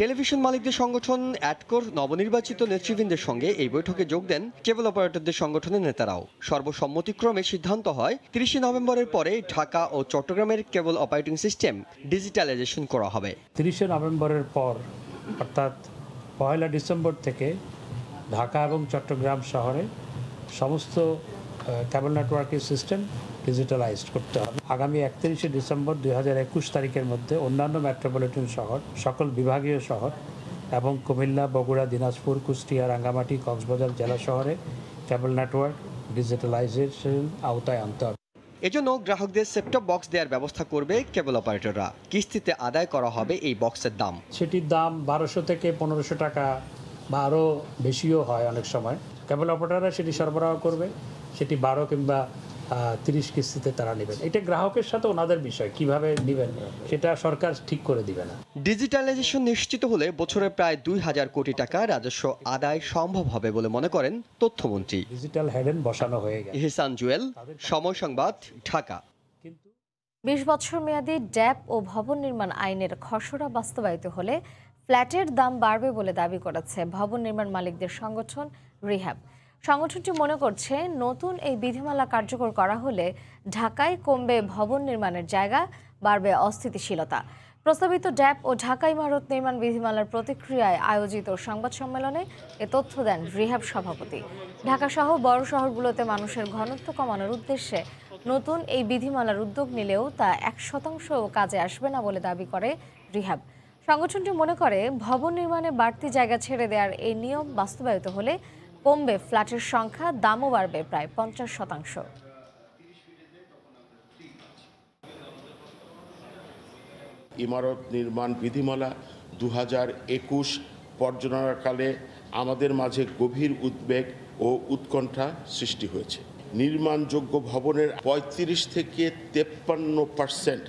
Speaker 6: টেলিভিশন মালিকদের সংগঠন অ্যাটকোর নবনির্বাচিত নেতৃবৃন্দের সঙ্গে এই বৈঠকে যোগ দেন কেবল অপারেটরদের সংগঠনের নেতারাও। সর্বসম্মতিক্রমে সিদ্ধান্ত হয় 30 নভেম্বরের পরে ঢাকা ও চট্টগ্রামের কেবল অপারেটিং সিস্টেম ডিজিটালাইজেশন করা হবে।
Speaker 20: 30 নভেম্বরের পর অর্থাৎ 1 ডিসেম্বর থেকে ঢাকা এবং চট্টগ্রাম শহরে সমস্ত কেবল নেটওয়ার্কের সিস্টেম ডিজিটালাইজড করতে হবে। আগামী 31 ডিসেম্বর 2021 তারিখের মধ্যে অন্যান্য মেট্রোপলিটন শহর, সকল বিভাগীয় শহর এবং কুমিল্লা, বগুড়া, দিনাজপুর, কুষ্টিয়া, রাঙ্গামাটি, কক্সবাজার জেলা শহরে কেবল নেটওয়ার্ক ডিজিটালাইজেশন আওতায় আনতে হবে।
Speaker 6: এজন্য গ্রাহকদের সেটটপ বক্স দেওয়ার ব্যবস্থা করবে কেবল অপারেটররা। কিস্তিতে আদায় করা হবে এই বক্সের দাম।
Speaker 20: সেটির দাম 1200 থেকে 1500 টাকা বা আরও বেশিও হয় অনেক সময়। কেবল অপারেটররা সেটি সরবরাহ করবে, সেটি 12 কিংবা 30 কিস্তিতে তারা নেবেন। এটা গ্রাহকের সাথে ওনাদের বিষয়, কিভাবে নেবেন সেটা সরকার ঠিক করে দিবে না।
Speaker 6: ডিজিটালাইজেশন নিশ্চিত হলে বছরে প্রায় 2000 কোটি টাকা রাজস্ব আদায় সম্ভব হবে বলে মনে করেন তথ্যমন্ত্রী।
Speaker 20: ডিজিটাল হেডেন বসানো হয়ে গেছে।
Speaker 6: ইহসান জুয়েল, সময় সংবাদ, ঢাকা।
Speaker 1: 20 বছর মেয়াদী ড্যাপ ও ভবন নির্মাণ আইনের খসড়া বাস্তবায়িত হলে ফ্ল্যাটের দাম বাড়বে বলে দাবি করেছে ভবন নির্মাণ মালিকদের সংগঠন রিহ্যাব। সংগঠনটি মনে করছে নতুন এই বিধিমালা কার্যকর করা হলে ঢাকায় কমবে ভবন নির্মাণের জায়গা, বাড়বে অস্থিতিশীলতা। প্রস্তাবিত ড্যাপ ও ঢাকা ইমারত নির্মাণ বিধিমালার প্রতিক্রিয়ায় আয়োজিত সংবাদ সম্মেলনে এ তথ্য দেন রিহ্যাব সভাপতি। ঢাকাসহ বড় শহরগুলোতে মানুষের ঘনত্ব কমানোর উদ্দেশ্যে নতুন এই বিধিমালার উদ্যোগ নিলেও তা 100% কাজে আসবে না বলে দাবি করে রিহ্যাব। সংগঠনটি মনে করে ভবন নির্মাণে বাড়তি জায়গা ছেড়ে দেওয়ার এই নিয়ম বাস্তবায়িত হলে কমবে ফ্ল্যাটের সংখ্যা, দামও বাড়বে প্রায় 50%।
Speaker 7: ইমারত নির্মাণ বিধিমালা 2021 পর্যালোচনাকালে আমাদের মাঝে গভীর উদ্বেগ ও উৎকণ্ঠা সৃষ্টি হয়েছে। নির্মাণযোগ্য ভবনের 35 থেকে 53%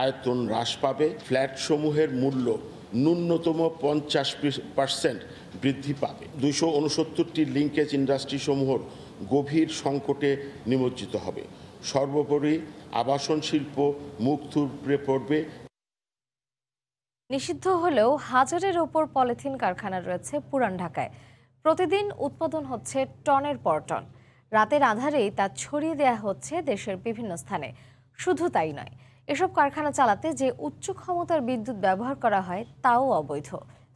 Speaker 7: আয়তন হ্রাস পাবে। ফ্ল্যাটসমূহের মূল্য ন্যূনতম 50% বৃদ্ধি পাবে। 269টি লিঙ্কেজ ইন্ডাস্ট্রিসমূহর গভীর সংকটে নিমজ্জিত হবে। সর্বোপরি আবাসন শিল্প মুখ থুবড়ে পড়বে।
Speaker 1: নিষিদ্ধ হলেও হাজারের ওপর পলিথিন কারখানা রয়েছে পুরান ঢাকায়। প্রতিদিন উৎপাদন হচ্ছে টনের পর টন। রাতের আঁধারেই তা ছড়িয়ে দেয়া হচ্ছে দেশের বিভিন্ন স্থানে। শুধু তাই নয়, এসব কারখানা চালাতে যে উচ্চ ক্ষমতার বিদ্যুৎ ব্যবহার করা হয় তাও অবৈধ।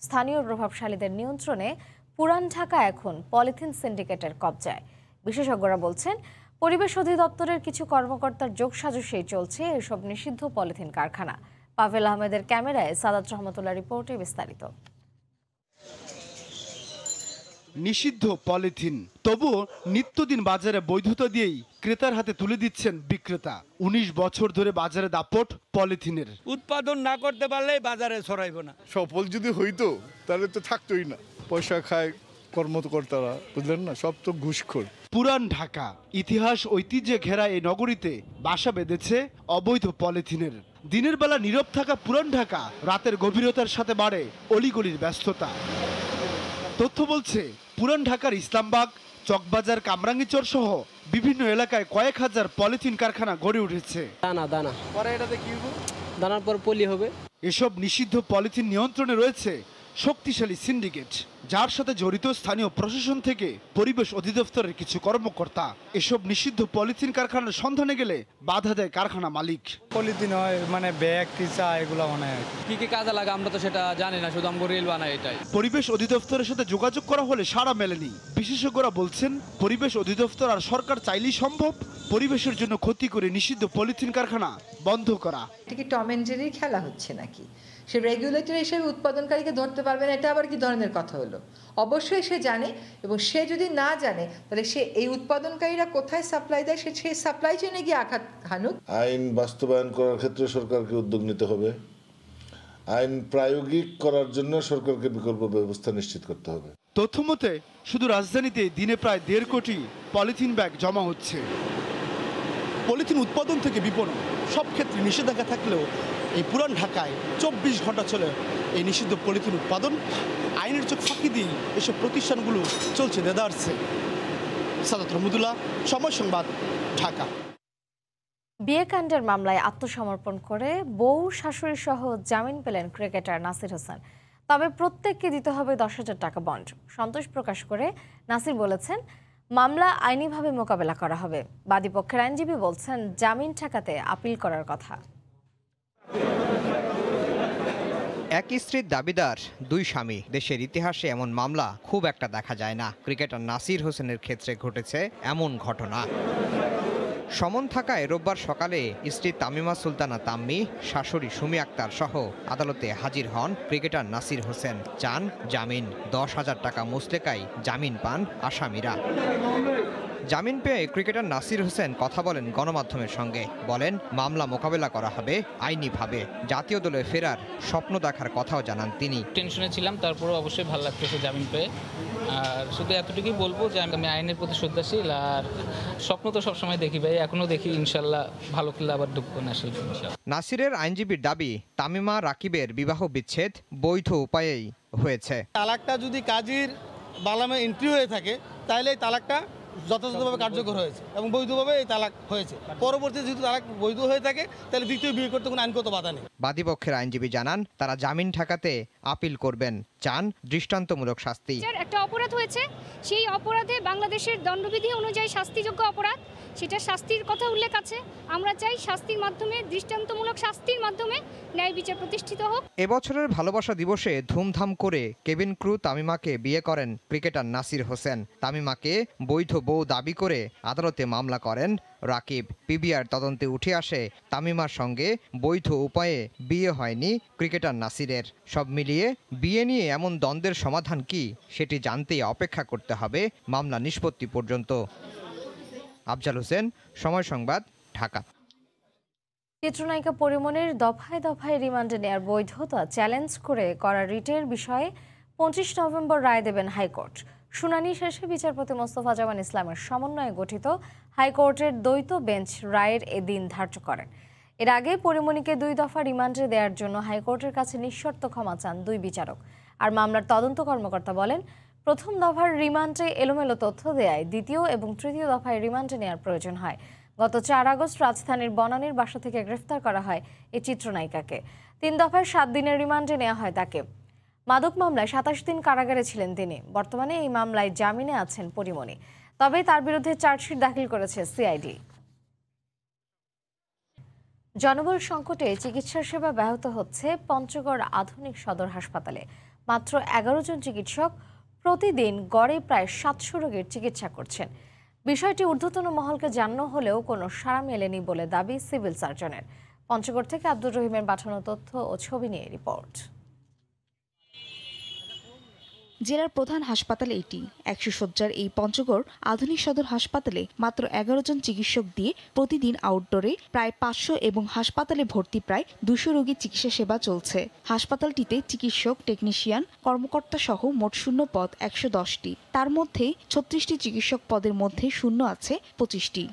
Speaker 1: স্থানীয় প্রভাবশালীদের নিয়ন্ত্রণে পুরান ঢাকা এখন পলিথিন সিন্ডিকেটের কবজায়। বিশেষজ্ঞরা বলছেন, পরিবেশ অধিদপ্তরের কিছু কর্মকর্তার যোগসাজশেই চলছে এসব নিষিদ্ধ পলিথিন কারখানা। পাভেল আহমেদের ক্যামেরায় সাদাত রহমতুল্লাহ রিপোর্টে বিস্তারিত।
Speaker 27: নিষিদ্ধ পলিথিন, তবুও নিত্যদিন বাজারে বৈধতা দিয়েই ক্রেতার হাতে তুলে দিচ্ছেন বিক্রেতা। ১৯ বছর ধরে বাজারে দাপট পলিথিনের।
Speaker 8: উৎপাদন না করতে পারলে বাজারে ছড়াইব না।
Speaker 9: সফল যদি হইতো তাহলে তো থাকতোই না। পয়সা খায় কর্মকর্তারা, বুঝলেন না, সব তো ঘুষখোর।
Speaker 27: পুরান ঢাকা, ইতিহাস ঐতিহ্যে ঘেরা এই নগরীতে বাসা বেঁধেছে অবৈধ পলিথিনের। দিনের বেলা নীরব থাকা পুরান ঢাকা রাতের গভীরতার সাথে বাড়ে অলিগলির ব্যস্ততা। তথ্য বলছে পুরান ঢাকার ইসলামবাগ, চকবাজার, কামরাঙ্গীচর সহ বিভিন্ন এলাকায় কয়েক হাজার পলিথিন কারখানা গড়ে উঠেছে।
Speaker 8: দানার পর পলি হবে।
Speaker 27: এসব নিষিদ্ধ পলিথিন নিয়ন্ত্রণে রয়েছে শক্তিশালী সিন্ডিকেট, যার সাথে জড়িত স্থানীয় প্রশাসন থেকে পরিবেশ অধিদপ্তরের কিছু কর্মকর্তা। এসব নিষিদ্ধ পলিথিন কারখানার সন্ধানে গেলে বাধা দেয় কারখানা মালিক।
Speaker 8: পলিথিন হয় মানে ব্যাগ, কিচা, এগুলো মানে কি কি কাজে লাগে আমরা তো সেটা জানি না, শুধু আমরা রিল বানাই এটাই।
Speaker 27: পরিবেশ অধিদপ্তরের সাথে যোগাযোগ করা হলে সাড়া মেলেনি। বিশেষজ্ঞরা বলছেন পরিবেশ অধিদপ্তর আর সরকার চাইলেই সম্ভব পরিবেশের জন্য ক্ষতি করে নিষিদ্ধ পলিথিন কারখানা বন্ধ করা।
Speaker 10: এটা কি টম এন্ড জেরির খেলা হচ্ছে নাকি? সে রেগুলেটর হিসেবে উৎপাদনকারীকে ধরতে পারবে না, এটা আবার কি ধরনের কথা হলো? অবশ্যই সে জানে, এবং সে যদি না জানে তাহলে সে এই উৎপাদনকারীরা কোথায় সাপ্লাই দেয় সেই সাপ্লাই চেনে গিয়ে আঘাত হানুক।
Speaker 12: আইন বাস্তবায়ন করার ক্ষেত্রে সরকারকে উদ্যোগ নিতে হবে। আইন প্রায়োগিক করার জন্য সরকারকে বিকল্প ব্যবস্থা নিশ্চিত করতে হবে।
Speaker 27: তথ্য মতে শুধু রাজধানীতে দিনে প্রায় 1.5 কোটি পলিথিন ব্যাগ জমা হচ্ছে। পলিথিন উৎপাদন থেকে বিপণন সব ক্ষেত্রে নিষেধাজ্ঞা থাকলেও এই পুরান ঢাকায় 24 ঘন্টা চলে এই নিষিদ্ধ পলিথিন উৎপাদন। আইনের চোখ ফাঁকি দিয়ে এসব প্রতিষ্ঠানগুলো চলছে দেদারসে। সাদাত রহমতুল্লাহ, সময় সংবাদ, ঢাকা।
Speaker 1: বিয়েকাণ্ডের মামলায় আত্মসমর্পণ করে বউ শাশুড়ি সহ জামিন পেলেন ক্রিকেটার নাসির হোসেন। তবে প্রত্যেককে দিতে হবে 10,000 টাকা বন্ড। সন্তোষ প্রকাশ করে নাসির বলেছেন, মামলা আইনিভাবে মোকাবেলা করা হবে। বাদীপক্ষের আইনজীবী বলছেন, জামিন ঠেকাতে আপিল করার কথা।
Speaker 13: এক স্ত্রীর দাবিদার 2 স্বামী। দেশের ইতিহাসে এমন মামলা খুব একটা দেখা যায় না। ক্রিকেটার নাসির হোসেনের ক্ষেত্রে ঘটেছে এমন ঘটনা। সমন থাকায় রোববার সকালে স্ত্রী তামিমা সুলতানা তাম্মি, শাশুড়ি সুমি আক্তার সহ আদালতে হাজির হন ক্রিকেটার নাসির হোসেন। চান জামিন। 10,000 টাকা মুচলেকায় জামিন পান আসামিরা। জামিন পেয়ে ক্রিকেটার নাসির হোসেন কথা বলেন গণমাধ্যমের সঙ্গে। বলেন, মামলা মোকাবেলা করা হবে আইনিভাবে। জাতীয় দলে ফেরার স্বপ্ন দেখার কথাও জানান তিনি।
Speaker 14: টেনশনে ছিলাম, তারপরেও অবশ্যই ভালো লাগতেছে জামিন পেয়ে। আর শুধু এতটুকুই বলবো যে আমি আইনের প্রতি শ্রদ্ধাশীল, আর স্বপ্ন তো সবসময় দেখি ভাই, এখনো দেখি। ইনশাল্লাহ ভালো খেললে আবার ঢুকবো না।
Speaker 13: নাসিরের আইনজীবীর দাবি, তামিমা রাকিবের বিবাহ বিচ্ছেদ বৈধ উপায়েই হয়েছে।
Speaker 29: তালাকটা যদি কাজীর বালামে এন্ট্রি হয়ে থাকে তাহলে এই তালাকটা যথাযথভাবে কার্যকর হয়েছে এবং বৈধভাবে এই তালাক হয়েছে। পরবর্তীতে যদি তালাক বৈধ হয়ে থাকে তাহলে দ্বিতীয় বিয়ে করতে কোনো আইনগত বাধা নেই।
Speaker 13: বাদীপক্ষের আইনজীবী জানান, তারা জামিন ঠেকাতে আপিল করবেন। চান দৃষ্টান্তমূলক শাস্তি।
Speaker 15: একটা অপরাধ হয়েছে, সেই অপরাধে বাংলাদেশের দণ্ডবিধি অনুযায়ী শাস্তিযোগ্য অপরাধ, সেটা শাস্তির কথা উল্লেখ আছে। আমরা চাই শাস্তির মাধ্যমে, দৃষ্টান্তমূলক শাস্তির মাধ্যমে ন্যায় বিচার প্রতিষ্ঠিত হোক।
Speaker 13: এবছরের ভালোবাসা দিবসে ধুমধাম করে কেবিন ক্রু তামিমাকে বিয়ে করেন ক্রিকেটার নাসির হোসেন। তামিমাকে বৈধ বউ দাবি করে আদালতে মামলা করেন রাকিব। পিবিআর তদন্তে উঠে আসে তামিমার সঙ্গে বৈধ উপায়ে বিয়ে হয়নি ক্রিকেটার নাসিরের। সব মিলিয়ে বিয়ে নিয়ে এমন দ্বন্দ্বের সমাধান কি, সেটি জানতেই অপেক্ষা করতে হবে মামলা নিষ্পত্তি পর্যন্ত। আফজাল হোসেন, সময় সংবাদ, ঢাকা।
Speaker 1: চিত্রনায়িকা পরিমণির দফায় দফায় রিমান্ডে নেয়ার বৈধতা চ্যালেঞ্জ করে করা রিটের বিষয়ে 25 নভেম্বর রায় দেবেন হাইকোর্ট। শুনানি শেষে বিচারপতি মোস্তফা জামান ইসলামের সমন্বয়ে গঠিত হাইকোর্টের দ্বৈত বেঞ্চ রায়ের এদিন ধার্য করেন। এর আগে পরিমণিকে 2 দফা রিমান্ডে দেওয়ার জন্য হাইকোর্টের কাছে নিঃশর্ত ক্ষমা চান 2 বিচারক। আর মামলার তদন্ত কর্মকর্তা বলেন, প্রথম দফার রিমান্ডে এলোমেলো তথ্য দেয়ায় দ্বিতীয় এবং তৃতীয় দফায় রিমান্ডে নেওয়ার প্রয়োজন হয়। গত 4 আগস্ট রাজধানীর বনানীর বাসা থেকে গ্রেফতার করা হয় এই চিত্রনায়িকাকে। 3 দফায় 7 দিনের রিমান্ডে নেওয়া হয় তাকে। মাদক মামলায় 27 দিন কারাগারে ছিলেন তিনি। বর্তমানে এই মামলায় জামিনে আছেন পরিমণি। তবে তার বিরুদ্ধে চার্জশিট দাখিল করেছে সিআইডি। জনবল সংকটে চিকিৎসা সেবা ব্যাহত হচ্ছে পঞ্চগড় আধুনিক সদর হাসপাতালে। মাত্র 11 জন চিকিৎসক প্রতিদিন গড়ে প্রায় 700 রোগীর চিকিৎসা করছেন। বিষয়টি ঊর্ধ্বতন মহলকে জানানো হলেও কোনো সাড়া মেলেনি বলে দাবি সিভিল সার্জনের। পঞ্চগড় থেকে আব্দুর রহিমের পাঠানো তথ্য ও ছবি নিয়ে রিপোর্ট।
Speaker 3: জেলার প্রধান হাসপাতাল এটি। 100 শয্যার এই পঞ্চগড় আধুনিক সদর হাসপাতালে মাত্র 11 জন চিকিৎসক দিয়ে প্রতিদিন আউটডোরে প্রায় 500 এবং হাসপাতালে ভর্তি প্রায় 200 রোগীর চিকিৎসা সেবা চলছে। হাসপাতালটিতে চিকিৎসক, টেকনিশিয়ান, কর্মকর্তা সহ মোট শূন্য পদ 110টি। তার মধ্যে 36টি চিকিৎসক পদের মধ্যে শূন্য আছে 25টি।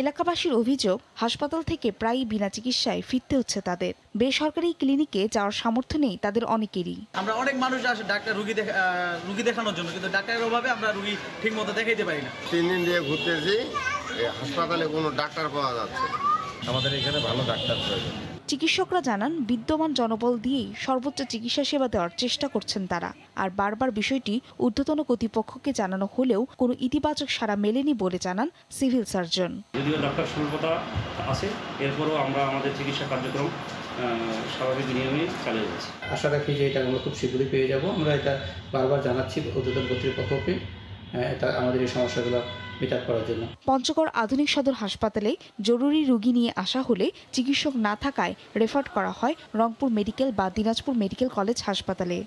Speaker 3: এলাকাবাসীর অভিযোগ, হাসপাতাল থেকে প্রায়ই বিনা চিকিৎসায় ফিরতে হচ্ছে তাদের। বেসরকারি ক্লিনিকে যাওয়ার সামর্থ্য নেই তাদের অনেকেরই।
Speaker 16: আমরা অনেক মানুষ আসে ডাক্তার রুগী দেখানোর জন্য, কিন্তু ডাক্তারের অভাবে আমরা রুগী ঠিক মতো দেখাইতে পারি না।
Speaker 17: 3 দিন দিয়ে ঘুরতেছি, হাসপাতালে কোনো ডাক্তার পাওয়া যাচ্ছে না। আমাদের এখানে ভালো ডাক্তার প্রয়োজন।
Speaker 3: চিকিৎসকরা জানান, বিদ্যমান জনবল দিয়েই সর্বোচ্চ চিকিৎসা সেবা দেওয়ার চেষ্টা করছেন তারা। আর বারবার বিষয়টি ঊর্ধ্বতন কর্তৃপক্ষকে জানানো হলেও কোনো ইতিবাচক সাড়া মেলেনি বলে জানান সিভিল সার্জন।
Speaker 18: যদিও ডাক্তার স্বল্পতা আছে, এরপরও আমরা আমাদের চিকিৎসা কার্যক্রম স্বাভাবিক নিয়মে চালিয়ে যাচ্ছি।
Speaker 19: আশা রাখি যে এটা আমরা খুব শীঘ্রই পেয়ে যাব। আমরা এটা বারবার জানাচ্ছি ঊর্ধ্বতন কর্তৃপক্ষকে, এটা আমাদের এই সমস্যাগুলো মিটআপ করার জন্য।
Speaker 3: পঞ্চগড় আধুনিক সদর হাসপাতালে জরুরি রোগী নিয়ে আসা হলে চিকিৎসক না থাকায় রেফার করা হয় রংপুর মেডিকেল বা দিনাজপুর মেডিকেল কলেজ হাসপাতালে।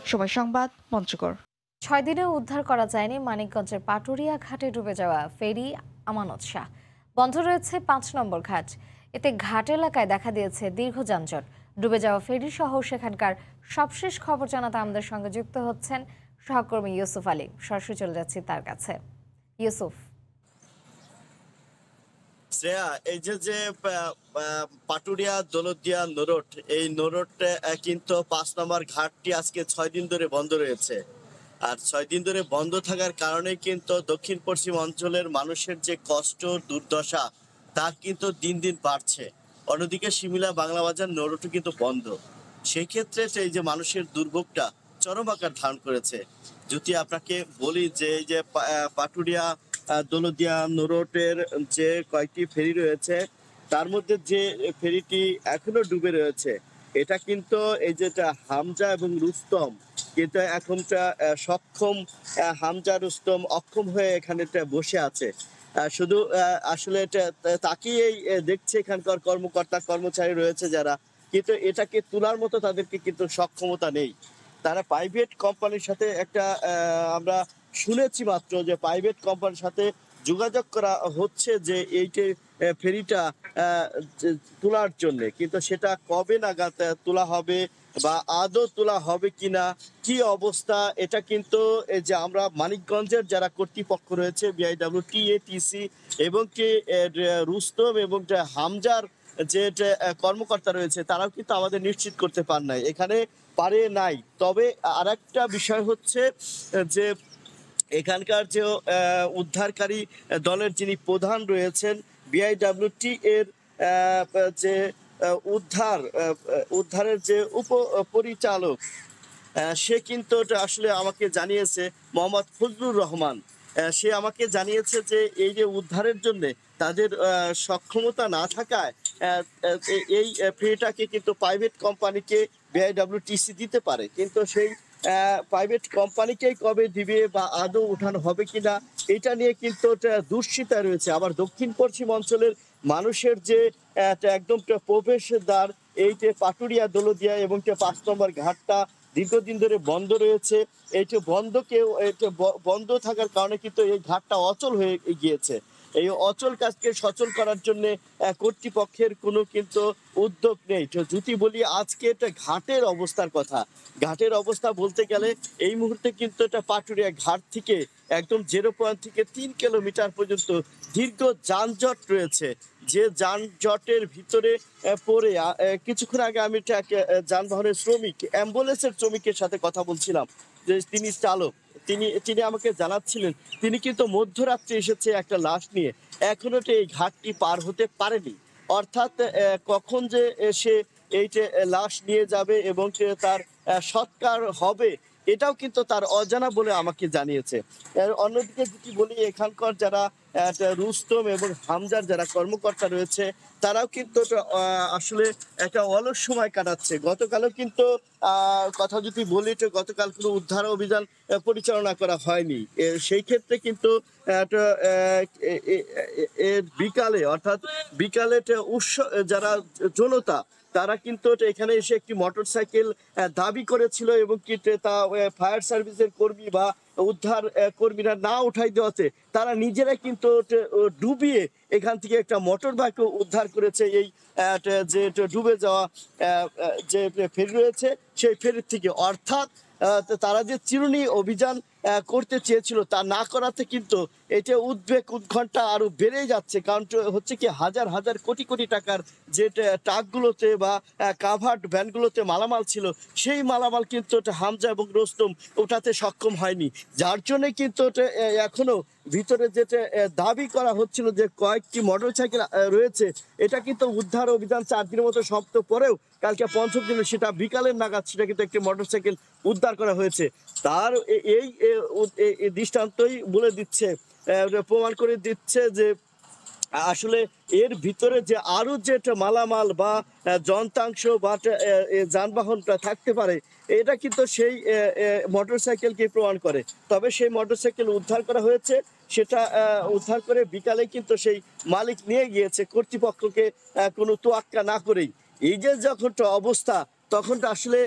Speaker 3: সময় সংবাদ, পঞ্চগড়।
Speaker 1: 6 দিনেও উদ্ধার করা যায়নি মানিকগঞ্জের পাটুরিয়া ঘাটে ডুবে যাওয়া ফেরি আমানত শাহ। বন্ধ রয়েছে 5 নম্বর ঘাট। এতে ঘাট এলাকায় দেখা দিয়েছে দীর্ঘ যানজট। ডুবে যাওয়া ফেরি সহ সেখানকার সবশেষ খবর জানাতে আমাদের সঙ্গে যুক্ত হচ্ছেন সহকর্মী ইউসুফ আলী। সরাসরি চলে যাচ্ছি তার কাছে। ইউসুফ,
Speaker 21: শ্রেয়া, এই যে পাটুরিয়া দৌলতদিয়া নোরট, এই নোরট কিন্তু 5 নম্বর ঘাটটি আজকে 6 দিন ধরে বন্ধ রয়েছে। আর 6 দিন ধরে বন্ধ থাকার কারণে কিন্তু দক্ষিণ পশ্চিম অঞ্চলের মানুষের যে কষ্ট দুর্দশা তা কিন্তু দিন দিন বাড়ছে। অন্যদিকে শিমিলা বাংলা বাজার নোরটও কিন্তু বন্ধ। সেই ক্ষেত্রে এই যে মানুষের দুর্ভোগটা চরম আকার ধারণ করেছে। যদি আপনাকে বলি যে এই যে পাটুরিয়া দৌলতদিয়া নোরটের যে কয়েকটি ফেরি রয়েছে, তার মধ্যে যে ফেরিটি এখনো ডুবে রয়েছে, এটা কিন্তু এই যেটা হামজা এবং রুস্তম কিন্তু এখনটা সক্ষম, হামজা রুস্তম অক্ষম হয়ে এখানে বসে আছে। শুধু আসলে তাকিয়েই দেখছে এখানকার কর্মকর্তা কর্মচারী রয়েছে যারা, কিন্তু এটাকে তোলার মতো তাদেরকে কিন্তু সক্ষমতা নেই। তারা প্রাইভেট কোম্পানির সাথে আমরা শুনেছি মাত্র যে প্রাইভেট কোম্পানির সাথে যোগাযোগ করা হচ্ছে যে এইটা ফেরিটা তোলার জন্য, কিন্তু সেটা কবে নাগাদ তোলা হবে বা আদৌ তোলা হবে কিনা, কি অবস্থা, এটা কিন্তু যে আমরা মানিকগঞ্জের যারা কর্তৃপক্ষ রয়েছে বিআইডব্লিউটিএটিসি এবং কি রুস্তম এবং হামজার যে কর্মকর্তা রয়েছে, তারাও কিন্তু আমাদের নিশ্চিত করতে পারে নাই। তবে আরেকটা বিষয় হচ্ছে যে এখানকার যে উদ্ধারকারী দলের যিনি প্রধান রয়েছেন বিআইডব্লিউটি এর যে উদ্ধারের যে উপপরিচালক, সে কিন্তু আসলে আমাকে জানিয়েছে, মোহাম্মদ ফজলুর রহমান, সে আমাকে জানিয়েছে যে এই যে উদ্ধারের জন্য তাদের সক্ষমতা না থাকায় এই ফেরিটাকে কিন্তু প্রাইভেট কোম্পানিকে বিআইডব্লিউটিসি দিতে পারে, কিন্তু সেই প্রাইভেট কোম্পানিকেই কবে দিবে বা আদৌ উঠানো হবে কিনা, এটা নিয়ে কিন্তু দুশ্চিন্তা রয়েছে। আবার দক্ষিণ পশ্চিম অঞ্চলের মানুষের যে একদম প্রবেশদ্বার এই যে পাটুরিয়া দৌলতদিয়া এবং 5 নম্বর ঘাটটা দীর্ঘদিন ধরে বন্ধ রয়েছে। এইটা বন্ধ থাকার কারণে কিন্তু এই ঘাটটা অচল হয়ে গিয়েছে। এই অচল কাজকে সচল করার জন্য কর্তৃপক্ষের কোনো কিন্তু উদ্যোগ নেই। যদি বলি আজকে এটা ঘাটের অবস্থার কথা, ঘাটের অবস্থা বলতে গেলে এই মুহূর্তে কিন্তু এটা পাটুরিয়া ঘাট থেকে একদম 0 পয়েন্ট থেকে 3 কিলোমিটার পর্যন্ত দীর্ঘ যানজট রয়েছে। যে যানজটের ভিতরে পড়ে কিছুক্ষণ আগে আমি যানবাহনের শ্রমিক, অ্যাম্বুলেন্সের শ্রমিকের সাথে কথা বলছিলাম, যে তিনি চালক, তিনি আমাকে জানাচ্ছিলেন তিনি কিন্তু মধ্যরাত্রে এসেছে একটা লাশ নিয়ে, এখনো এই ঘাটটি পার হতে পারেনি। অর্থাৎ কখন যে সে এইটা লাশ নিয়ে যাবে এবং তার সৎকার হবে এটাও কিন্তু তার অজানা বলে আমাকে জানিয়েছে। অন্যদিকে যদি বলি এখানকার যারা রুস্তম এবং হামজার যারা কর্মকর্তা রয়েছে, তারাও কিন্তু আসলে একটা অলস সময় কাটাচ্ছে। গতকালও কিন্তু কথা যদি বলি, গতকাল কোনো উদ্ধার অভিযান পরিচালনা করা হয়নি। সেই ক্ষেত্রে কিন্তু বিকালে, অর্থাৎ বিকালে যারা জনতা তারা কিন্তু এখানে এসে একটি মোটরসাইকেল দাবি করেছিল এবং কি তা ফায়ার সার্ভিসের কর্মী বা উদ্ধার কর্মীরা না উঠাই দেওয়াতে তারা নিজেরাই কিন্তু ডুবিয়ে এখান থেকে একটা মোটর বাইক উদ্ধার করেছে। এই যে ডুবে যাওয়া যে ফেরি রয়েছে সেই ফেরির থেকে, অর্থাৎ তারা যে চিরুনি অভিযান করতে চেয়েছিল তা না করাতে কিন্তু এটা উদ্বেগ উৎকণ্ঠা আরো বেড়ে যাচ্ছে। কারণ হচ্ছে কি হাজার হাজার কোটি কোটি টাকার যে ট্রাকগুলোতে বা কাভার্ড ভ্যানগুলোতে মালামাল ছিল সেই মালামাল কিন্তু হামজা এবং রোস্তম ওঠাতে সক্ষম হয়নি, যার জন্য কিন্তু এখনো ভিতরে যেটা দাবি করা হচ্ছিল যে কয়েকটি মোটরসাইকেল রয়েছে, এটা কিন্তু উদ্ধার অভিযান 4 দিনের মতো সমাপ্ত পরেও কালকে পঞ্চম দিনে সেটা বিকালের নাগাদ সেটা কিন্তু একটি মোটরসাইকেল উদ্ধার করা হয়েছে। তার এই দৃষ্টান্তই বলে দিচ্ছে, প্রমাণ করে দিচ্ছে যে আসলে এর ভিতরে যে আরো যে মালামাল বা যন্ত্রাংশ বা যানবাহনটা থাকতে পারে এটা কিন্তু সেই মোটরসাইকেলকে প্রমাণ করে। তবে সেই মোটরসাইকেল উদ্ধার করা হয়েছে, সেটা উদ্ধার করে বিকালে কিন্তু সেই মালিক নিয়ে গিয়েছে কর্তৃপক্ষকে কোনো তোয়াক্কা না করেই। এই যে যখন অবস্থা তখন আসলে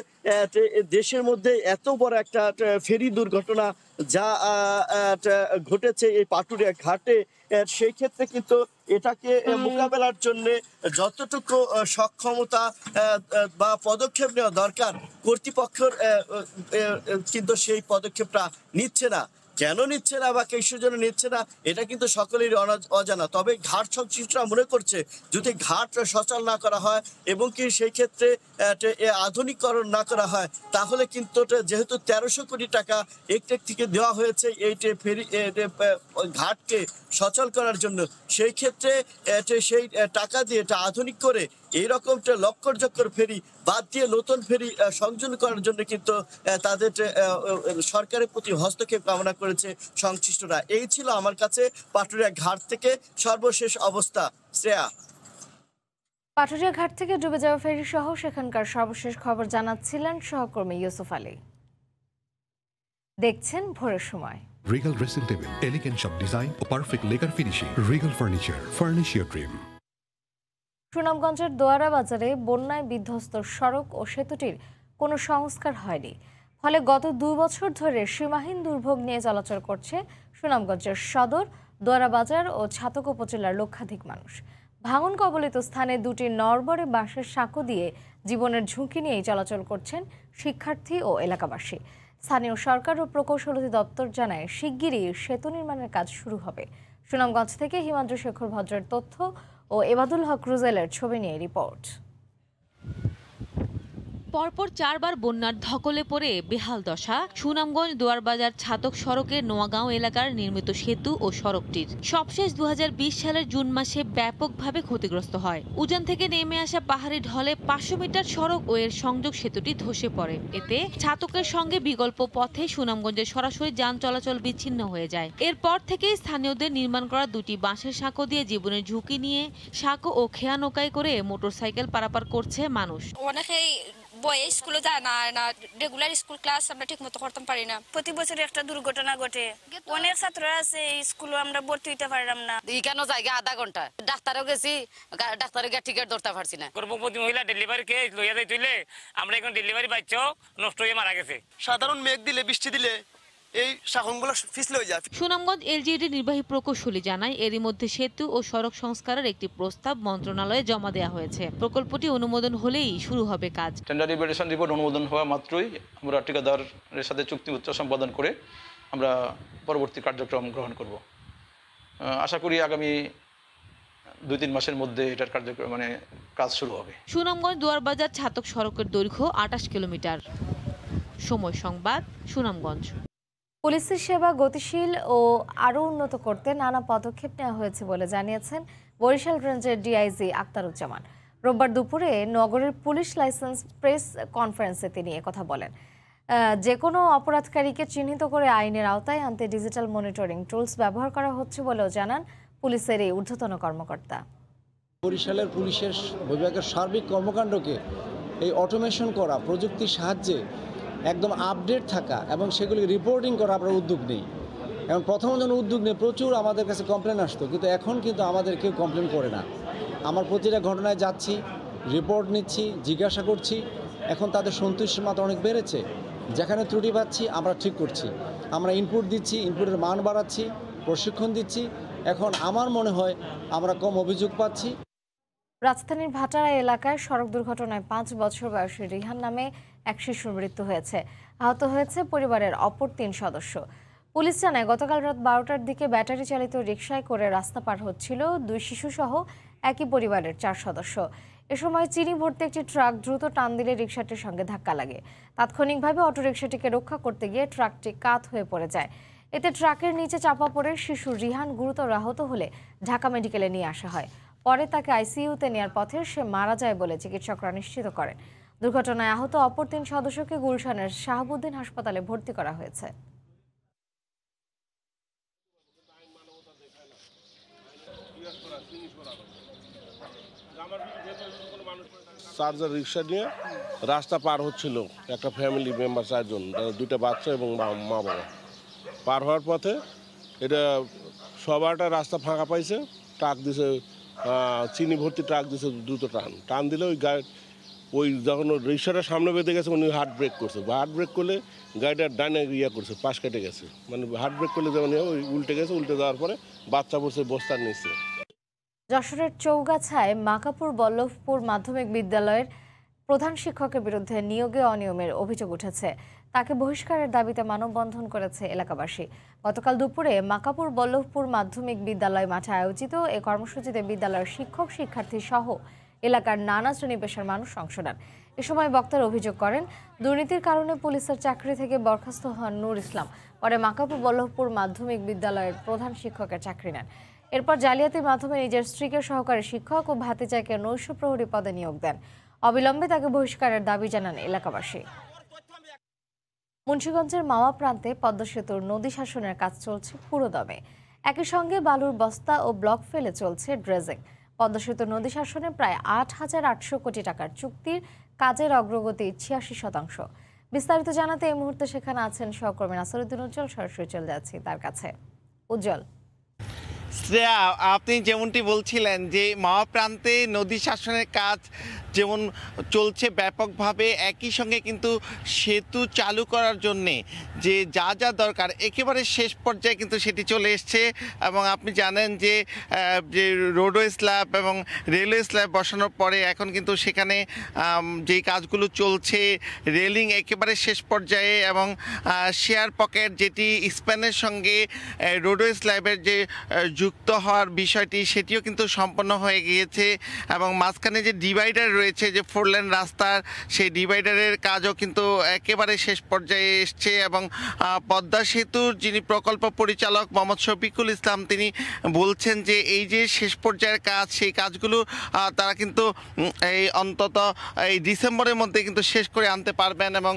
Speaker 21: দেশের মধ্যে এত বড় একটা ফেরি দুর্ঘটনা যা ঘটেছে এই পাটুরিয়া ঘাটে, সেই ক্ষেত্রে কিন্তু এটাকে মোকাবেলার জন্য যতটুকু সক্ষমতা বা পদক্ষেপ নেওয়া দরকার কর্তৃপক্ষের কিন্তু সেই পদক্ষেপটা নিচ্ছে না। কেন নিচ্ছে না বা কিসের জন্য নিচ্ছে না এটা কিন্তু সকলেরই অজানা। তবে ঘাট সংশ্লিষ্টরা মনে করছে যদি ঘাট সচল না করা হয় এবং কি সেই ক্ষেত্রে আধুনিকরণ না করা হয় তাহলে কিন্তু যেহেতু 1300 কোটি টাকা একটেক থেকে দেওয়া হয়েছে এই ফেরি ঘাটকে সচল করার জন্য, সেই ক্ষেত্রে সেই টাকা দিয়ে এটা আধুনিক করে এইরকম লক্কর ফেরি বাদ দিয়ে নতুন ফেরি সংযোজন করার জন্য কিন্তু তাদের সরকারের প্রতি হস্তক্ষেপ কামনা করেছে সংশ্লিষ্টরা। এই ছিল আমার কাছে পাটুরিয়া ঘাট থেকে সর্বশেষ অবস্থা। শ্রেয়া,
Speaker 1: পাটুরিয়া ঘাট থেকে ডুবে যাওয়া ফেরি সহ সেখানকার সর্বশেষ খবর জানাচ্ছিলেন সহকর্মী ইউসুফ আলী। দেখছেন ভোরের সময়।
Speaker 2: Regal dressing table, elegant shop design, perfect lacquer finishing. Regal furniture, furnish your dream.
Speaker 1: সুনামগঞ্জের দোয়ারা বাজারে বন্যায় বিধ্বস্ত সড়ক ও সেতুটির কোনো সংস্কার হয়নি, ফলে গত 2 বছর ধরে সীমাহীন দুর্ভোগ নিয়ে চলাচল করছে সুনামগঞ্জের সদর, দোয়ারা বাজার ও ছাতক উপজেলার লক্ষাধিক মানুষ। ভাঙন কবলিত স্থানে 2টি নড়বড়ে বাঁশের সাঁকো দিয়ে জীবনের ঝুঁকি নিয়েই চলাচল করছেন শিক্ষার্থী ও এলাকাবাসী। স্থানীয় সরকার ও প্রকৌশল অধিদপ্তর জানায় শিগগিরই সেতু নির্মাণের কাজ শুরু হবে। সুনামগঞ্জ থেকে হিমাদ্রি শেখর ভদ্রের তথ্য ও এবাদুল হক রুজেলের ছবি নিয়ে রিপোর্ট।
Speaker 4: পরপর 4 বার বন্যার ধকলে পড়ে বেহাল দশা সুনামগঞ্জ দোয়ারবাজার ছাতক সড়কের নোয়াগাঁও এলাকার নির্মিত সেতু ও সড়কটির। সবশেষ 2020 সালের জুন মাসে ব্যাপকভাবে ক্ষতিগ্রস্ত হয়। উজান থেকে নেমে আসা পাহাড়ি ঢলে 500 মিটার সড়ক ও এর সংযোগ সেতুটি ধসে পড়ে। এতে ছাতকের সঙ্গে বিকল্প পথে সুনামগঞ্জে সরাসরি যান চলাচল বিচ্ছিন্ন হয়ে যায়। এরপর থেকেই স্থানীয়দের নির্মাণ করা 2টি বাঁশের সাঁকো দিয়ে জীবনের ঝুঁকি নিয়ে সাঁকো ও খেয়া নৌকায় করে মোটরসাইকেল পারাপার করছে মানুষ।
Speaker 11: অনেকেই বয়ে স্কুলে যায় না রেগুলার স্কুল ক্লাস আমরা ঠিক মতো করতে পারি না। প্রতি বছর একটা দুর্ঘটনা ঘটে, অনেক ছাত্ররা আছে স্কুলে আমরা ভর্তি হইতে পারলাম না।
Speaker 22: এখানে জায়গা আধা ঘন্টা, ডাক্তারও গেছি, ডাক্তারের টিকিট ধরতে পারছি না।
Speaker 23: গর্ভবতী মহিলা ডেলিভারি কে লইয়া যাই তুইলে আমরা এখন ডেলিভারি বাচ্চাও নষ্ট হয়ে মারা গেছে।
Speaker 21: সাধারণ মেঘ দিলে বৃষ্টি দিলে এই শাখনগুলো পিছলে হয়ে যায়।
Speaker 4: সুনামগঞ্জ এলজিইডি নির্বাহী প্রকৌশলী জানায় এরই মধ্যে সেতু ও সড়ক সংস্কারের একটি প্রস্তাব মন্ত্রণালয়ে জমা দেওয়া হয়েছে। প্রকল্পটি অনুমোদন হলেই শুরু হবে কাজ।
Speaker 24: টেন্ডার ইভ্যালুয়েশন রিপোর্ট অনুমোদন হওয়া মাত্রই আমরা ঠিকাদারের সাথে চুক্তিপত্র সম্পাদন করে আমরা পরবর্তী কার্যক্রম গ্রহণ করব। আশা করি আগামী 2-3 মাসের মধ্যে এটার কার্যক্রম কাজ শুরু হবে।
Speaker 4: সুনামগঞ্জ দোয়ারবাজার ছাতক সড়কের দৈর্ঘ্য 28 কিলোমিটার। সময় সংবাদ, সুনামগঞ্জ।
Speaker 1: পুলিশের সেবা গতিশীল ও আরও উন্নত করতে নানা পদক্ষেপ নেওয়া হয়েছে বলে জানিয়েছেন বরিশাল রেঞ্জের ডিআইজি আক্তারুজ্জামান। রোববার দুপুরে নগরের পুলিশ লাইসেন্স প্রেস কনফারেন্সে তিনি একথা বলেন। যে কোনো অপরাধকারীকে চিহ্নিত করে আইনের আওতায় আনতে ডিজিটাল মনিটরিং টুলস ব্যবহার করা হচ্ছে বলেও জানান পুলিশের এই ঊর্ধ্বতন কর্মকর্তা।
Speaker 25: বরিশালের পুলিশের বিভাগের সার্বিক কর্মকাণ্ডকে এই অটোমেশন করা, প্রযুক্তির সাহায্যে একদম আপডেট থাকা এবং সেগুলি রিপোর্টিং করা আমরা উদ্যোগ নেই। এবং প্রথম যখন উদ্যোগ নিয়ে প্রচুর আমাদের কাছে কমপ্লেন আসতো, কিন্তু এখন কিন্তু আমাদের কেউ কমপ্লেন করে না। আমার প্রতিটা ঘটনায় যাচ্ছি, রিপোর্ট নিচ্ছি, জিজ্ঞাসা করছি। এখন তাদের সন্তুষ্টির মাত্রা অনেক বেড়েছে। যেখানে ত্রুটি পাচ্ছি আমরা ঠিক করছি, আমরা ইনপুট দিচ্ছি, ইনপুটের মান বাড়াচ্ছি, প্রশিক্ষণ দিচ্ছি। এখন আমার মনে হয় আমরা কম অভিযোগ পাচ্ছি।
Speaker 1: রাজধানীর ভাটারা এলাকায় সড়ক দুর্ঘটনায় 5 বছর বয়সী রিহান নামে এক শিশুর মৃত্যু হয়েছে। আহত হয়েছে পরিবারের অপর 3 সদস্য। পুলিশ জানায় গতকাল রাত 12টার দিকে ব্যাটারি চালিত রিকশায় করে রাস্তা পার হচ্ছিল 2 শিশুসহ একই পরিবারের 4 সদস্য। এ সময় চিনি ভর্তি একটি ট্রাক দ্রুত টান দিলে রিকশাটির সঙ্গে ধাক্কা লাগে। তাৎক্ষণিকভাবে অটোরিকশাটিকে রক্ষা করতে গিয়ে ট্রাকটি কাত হয়ে পড়ে যায়। এতে ট্রাকের নিচে চাপা পড়ে শিশু রিহান গুরুতর আহত হলে ঢাকা মেডিকেলে নিয়ে আসা হয়। পরে তাকে আইসিইউতে নেওয়ার পথে সে মারা যায় বলে চিকিৎসকরা নিশ্চিত করেন। দুর্ঘটনায় আহত অপর 3 সদস্যকে গুলশানের শাহাবুদ্দিন হাসপাতালে ভর্তি করা হয়েছে।
Speaker 5: চার্জার রিক্সা নিয়ে রাস্তা পার হচ্ছিল একটা ফ্যামিলি মেম্বার 4 জন, 2টা বাচ্চা এবং মা বাবা। পার হওয়ার পথে এটা সবারটা রাস্তা ফাঁকা পাইছে, ট্রাক দিছে, চিনি ভর্তি ট্রাক দিছে, দ্রুত টান দিলে ওই যখন রিক্সাটা সামনে বেঁধে গেছে উনি হার্ট ব্রেক করছে। হার্ট ব্রেক করলে গাড়িটা ডাইনে করছে, পাশ কেটে গেছে। মানে হার্ট ব্রেক করলে যেমন ওই উল্টে গেছে, উল্টে যাওয়ার পরে বাচ্চা পড়ছে বস্তার নিচে।
Speaker 1: যশোরের চৌগাছায় মাকাপুর বল্লভপুর মাধ্যমিক বিদ্যালয়ের প্রধান শিক্ষকের বিরুদ্ধে নিয়োগে অনিয়মের অভিযোগ উঠেছে। তাকে বহিষ্কারের দাবিতে মানববন্ধন করেছে এলাকাবাসী। গতকাল দুপুরে মাকাপুর বল্লভপুর মাধ্যমিক বিদ্যালয় মাঠে আয়োজিত এ কর্মসূচিতে বিদ্যালয়ের শিক্ষক শিক্ষার্থী সহ এলাকার নানা শ্রেণী পেশার মানুষ অংশ নেন। এ সময় বক্তারা অভিযোগ করেন, দুর্নীতির কারণে পুলিশের চাকরি থেকে বরখাস্ত হন নূর ইসলাম। পরে মাকাপুর বল্লভপুর মাধ্যমিক বিদ্যালয়ের প্রধান শিক্ষকের চাকরি নেন। এরপর জালিয়াতির মাধ্যমে নিজের স্ত্রীকে সহকারী শিক্ষক ও ভাতিজাকে নৈশ প্রহরী পদে নিয়োগ দেন। অবিলম্বে তাকে বহিষ্কারের দাবি জানান এলাকাবাসী। মুন্সিগঞ্জের মাওয়া প্রান্তে পদ্মা সেতুর নদী শাসনের কাজ চলছে পুরোদমে। একই সঙ্গে বালুর বস্তা ও ব্লক ফেলে চলছে ড্রেজিং। পদ্মা সেতুর নদী শাসনে প্রায় 8,800 কোটি টাকার চুক্তির কাজের অগ্রগতি 86%। বিস্তারিত জানাতে এই মুহূর্তে সেখানে আছেন সহকর্মী নাসিরউদ্দিন উজ্জ্বল। সরাসরি চলে যাচ্ছি তার কাছে। উজ্জ্বল,
Speaker 6: শ্রেয়া, আপনি যেমনটি বলছিলেন যে মাওয়া প্রান্তে নদী শাসনের কাজ যেমন চলছে ব্যাপকভাবে, একই সঙ্গে কিন্তু সেতু চালু করার জন্যে যে যা যা দরকার একেবারে শেষ পর্যায়ে কিন্তু সেটি চলে এসছে। এবং আপনি জানেন যে রোডওয়ে স্ল্যাব এবং রেলওয়ে স্ল্যাব বসানোর পরে এখন কিন্তু সেখানে যেই কাজগুলো চলছে, রেলিং একেবারে শেষ পর্যায়ে এবং শেয়ার পকেট যেটি স্প্যানের সঙ্গে রোডওয়ে স্ল্যাবের যে যুক্ত হওয়ার বিষয়টি সেটিও কিন্তু সম্পন্ন হয়ে গিয়েছে। এবং মাঝখানে যে ডিভাইডার রয়েছে, যে 4 লেন রাস্তার, সেই ডিভাইডারের কাজও কিন্তু একেবারে শেষ পর্যায়ে এসছে। এবং পদ্মা সেতুর যিনি প্রকল্প পরিচালক মোহাম্মদ শফিকুল ইসলাম, তিনি বলছেন যে এই যে শেষ পর্যায়ের কাজ, সেই কাজগুলো তারা কিন্তু এই অন্তত এই ডিসেম্বরের মধ্যে কিন্তু শেষ করে আনতে পারবেন। এবং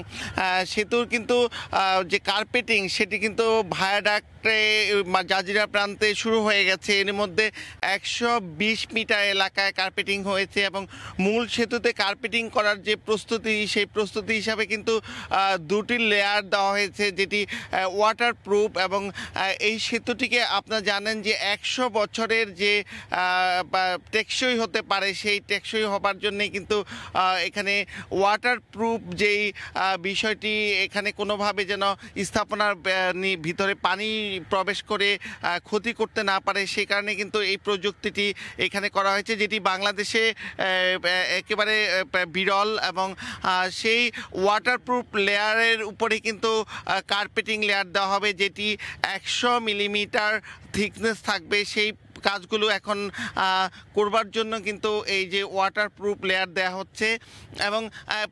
Speaker 6: সেতুর কিন্তু যে কার্পেটিং সেটি কিন্তু ভায়াডাক্টে জাজিরা প্রান্তে শুরু হয়ে গেছে। এর মধ্যে 120 মিটার এলাকায় কার্পেটিং হয়েছে এবং মূল সেতুতে কার্পেটিং করার যে প্রস্তুতি, সেই প্রস্তুতি হিসাবে কিন্তু 2টি লেয়ার দেওয়া হয়েছে, যেটি ওয়াটার প্রুফ। এবং এই সেতুটিকে আপনারা জানেন যে 100 বছরের যে টেকসই হতে পারে, সেই টেকসই হবার জন্যে কিন্তু এখানে ওয়াটার প্রুফ যেই বিষয়টি, এখানে কোনোভাবে যেন স্থাপনার ভিতরে পানি প্রবেশ করে ক্ষতি করতে না পারে, সেই কারণে কিন্তু এই প্রযুক্তিটি এখানে করা হয়েছে, যেটি বাংলাদেশে একেবারে বিরল। এবং সেই ওয়াটারপ্রুফ লেয়ারের উপরে কিন্তু কার্পেটিং লেয়ার দেওয়া হবে, যেটি 100 মিলিমিটার থিকনেস থাকবে। সেই কাজগুলো এখন করবার জন্য কিন্তু এই যে ওয়াটারপ্রুফ লেয়ার দেওয়া হচ্ছে। এবং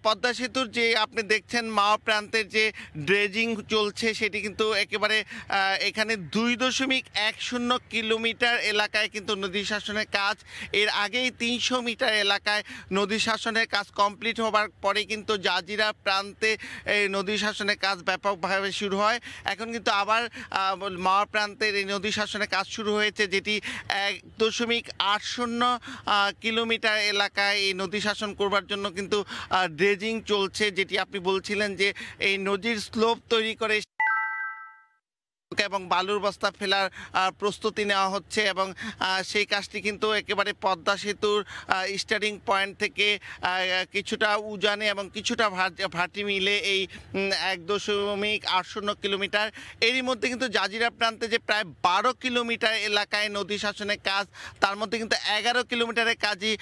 Speaker 6: পদ্মা সেতুর যে আপনি দেখছেন মাওয়া প্রান্তের যে ড্রেজিং চলছে, সেটি কিন্তু একেবারে এখানে 2.10 কিলোমিটার এলাকায় কিন্তু নদী শাসনের কাজ। এর আগেই 300 মিটার এলাকায় নদী শাসনের কাজ কমপ্লিট হবার পরে কিন্তু জাজিরা প্রান্তে এই নদী শাসনের কাজ ব্যাপকভাবে শুরু হয়। এখন কিন্তু আবার মাওয়া প্রান্তের এই নদী শাসনের কাজ শুরু হয়েছে, যেটি 1.80 কিলোমিটার এলাকায় এই নদী শাসন করবার জন্য কিন্তু ড্রেজিং চলছে, যেটি আপনি বলছিলেন যে এই নদীর স্লোপ তৈরি করে এবং বালুর বস্তা ফেলার প্রস্তুতি নেওয়া হচ্ছে এবং সেই কাজটি কিন্তু একেবারে পদ্মা সেতুর স্টার্টিং পয়েন্ট থেকে কিছুটা উজানে এবং কিছুটা ভাটি মিলে এই 1.80 কিলোমিটার, এরই মধ্যে কিন্তু জাজিরা প্রান্তে যে প্রায় 12 কিলোমিটার এলাকায় নদী শাসনের কাজ, তার মধ্যে কিন্তু 11 কিলোমিটারের কাজই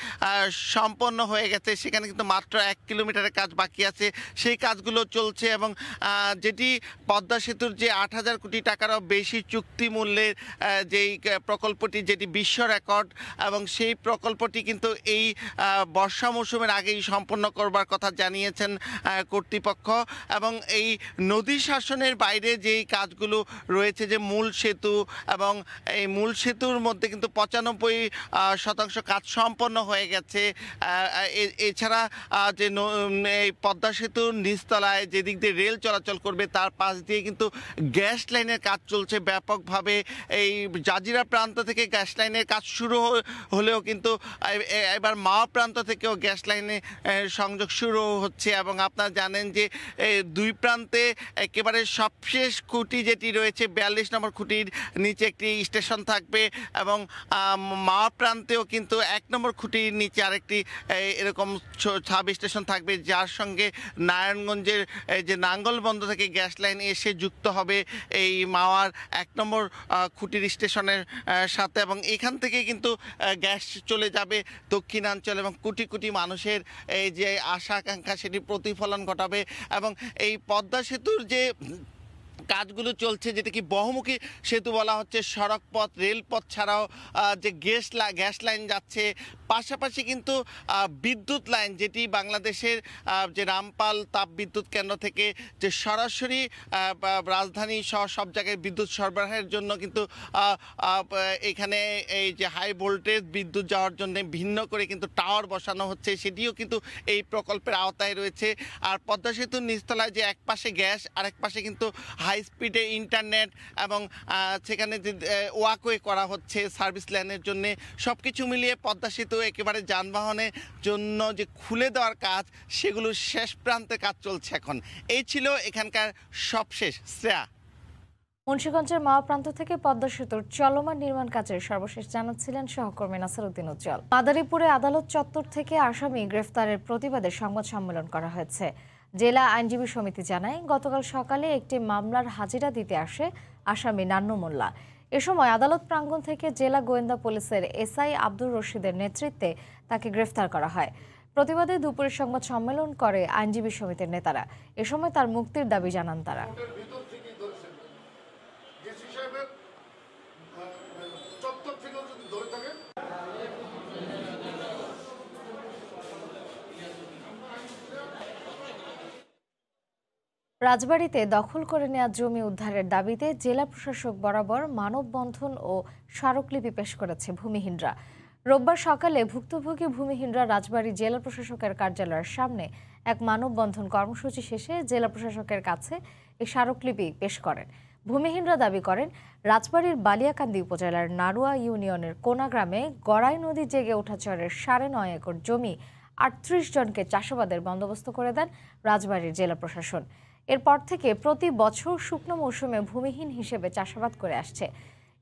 Speaker 6: সম্পন্ন হয়ে গেছে। সেখানে কিন্তু মাত্র 1 কিলোমিটারের কাজ বাকি আছে, সেই কাজগুলো চলছে এবং যেটি পদ্মা সেতুর যে 8,000 কোটি টাকারও বেশি চুক্তি মূল্যের যেই প্রকল্পটি, যেটি বিশ্ব রেকর্ড, এবং সেই প্রকল্পটি কিন্তু এই বর্ষা মৌসুমের আগেই সম্পন্ন করবার কথা জানিয়েছেন কর্তৃপক্ষ। এবং এই নদী শাসনের বাইরে যেই কাজগুলো রয়েছে, যে মূল সেতু, এবং এই মূল সেতুর মধ্যে কিন্তু 95% কাজ সম্পন্ন হয়ে গেছে। এছাড়া যে এই পদ্মা সেতুর নিচতলায় যেদিক দিয়ে রেল চলাচল করবে তার পাশ দিয়ে কিন্তু গ্যাস লাইনের কাজ চলছে ব্যাপকভাবে। এই জাজিরা প্রান্ত থেকে গ্যাস লাইনের কাজ শুরু হলেও কিন্তু এবার মাওয়া প্রান্ত থেকেও গ্যাস লাইনে সংযোগ শুরু হচ্ছে। এবং আপনারা জানেন যে দুই প্রান্তে একেবারে সবশেষ খুঁটি যেটি রয়েছে 42 নম্বর খুঁটির নিচে একটি স্টেশন থাকবে, এবং মাওয়া প্রান্তেও কিন্তু 1 নম্বর খুঁটির নিচে আরেকটি এরকম সাব স্টেশন থাকবে, যার সঙ্গে নারায়ণগঞ্জের যে নাঙ্গলবন্দর থেকে গ্যাস লাইন এসে যুক্ত হবে এই মাওয়ার 1 নম্বর খুঁটির স্টেশনের সাথে। এবং এখান থেকে কিন্তু গ্যাস চলে যাবে দক্ষিণাঞ্চল, এবং কোটি কোটি মানুষের এই যে আশা আকাঙ্ক্ষা সেটি প্রতিফলন ঘটাবে। এবং এই পদ্মা সেতুর যে কাজগুলো চলছে, যেটা কি বহুমুখী সেতু বলা হচ্ছে, সড়ক পথ, রেলপথ ছাড়াও যে গ্যাস লাইন যাচ্ছে, পাশাপাশি কিন্তু বিদ্যুৎ লাইন, যেটি বাংলাদেশের যে রামপাল তাপ বিদ্যুৎ কেন্দ্র থেকে যে সরাসরি রাজধানী সহ সব জায়গায় বিদ্যুৎ সরবরাহের জন্য কিন্তু এখানে এই যে হাই ভোল্টেজ বিদ্যুৎ যাওয়ার জন্য ভিন্ন করে কিন্তু টাওয়ার বসানো হচ্ছে, সেটিও কিন্তু এই প্রকল্পের আওতায় রয়েছে। আর পদ্মা সেতুর নিচতলায় যে এক পাশে গ্যাস, আরেক পাশে কিন্তু হাই স্পিডে ইন্টারনেট, এবং সেখানে যে ওয়াকওয়ে করা হচ্ছে সার্ভিস লাইনের জন্য, সব কিছু মিলিয়ে পদ্মা সেতু একেবারে যানবাহনের জন্য যে খুলে দেওয়ার কাজ, সেগুলো শেষ প্রান্তে কাজ চলছে এখন। এই ছিল এখানকার সবশেষ। শ্রেয়া,
Speaker 1: মুন্সিগঞ্জের মাওয়া প্রান্ত থেকে পদ্মা সেতুর চলমান নির্মাণ কাজের সর্বশেষ জানাচ্ছিলেন সহকর্মী নাসিরউদ্দিন উজ্জ্বল। মাদারীপুরে আদালত চত্বর থেকে আসামি গ্রেফতারের প্রতিবাদে সংবাদ সম্মেলন করা হয়েছে। জেলা আইনজীবী সমিতি জানায়, গতকাল সকালে একটি মামলার হাজিরা দিতে আসে আসামি নান্নু মোল্লা। এ সময় আদালত প্রাঙ্গণ থেকে জেলা গোয়েন্দা পুলিশের এসআই আব্দুর রশিদের নেতৃত্বে তাকে গ্রেফতার করা হয়। প্রতিবাদে দুপুরে সংবাদ সম্মেলন করে আইনজীবী সমিতির নেতারা। এ সময় তার মুক্তির দাবি জানান তারা। রাজবাড়ীতে দখল করে নেওয়া জমি উদ্ধারের দাবিতে জেলা প্রশাসক বরাবর মানববন্ধন ও স্মারকলিপি পেশ করেছে ভূমিহীনরা। রোববার সকালে ভুক্তভোগী ভূমিহীনরা রাজবাড়ী জেলা প্রশাসকের কার্যালয়ের সামনে এক মানববন্ধন কর্মসূচি শেষে জেলা প্রশাসকের কাছে এই স্মারকলিপি পেশ করেন। ভূমিহীনরা দাবি করেন, রাজবাড়ীর বালিয়াকান্দি উপজেলার নারুয়া ইউনিয়নের কোনা গ্রামে গড়াই নদী জেগে ওঠা চরের 9.5 একর জমি 38 জনকে চাষাবাদের বন্দোবস্ত করে দেন রাজবাড়ীর জেলা প্রশাসন। এরপর থেকে প্রতি বছর শুকনো মৌসুমে ভূমিহীন হিসেবে চাষাবাদ করে আসছে।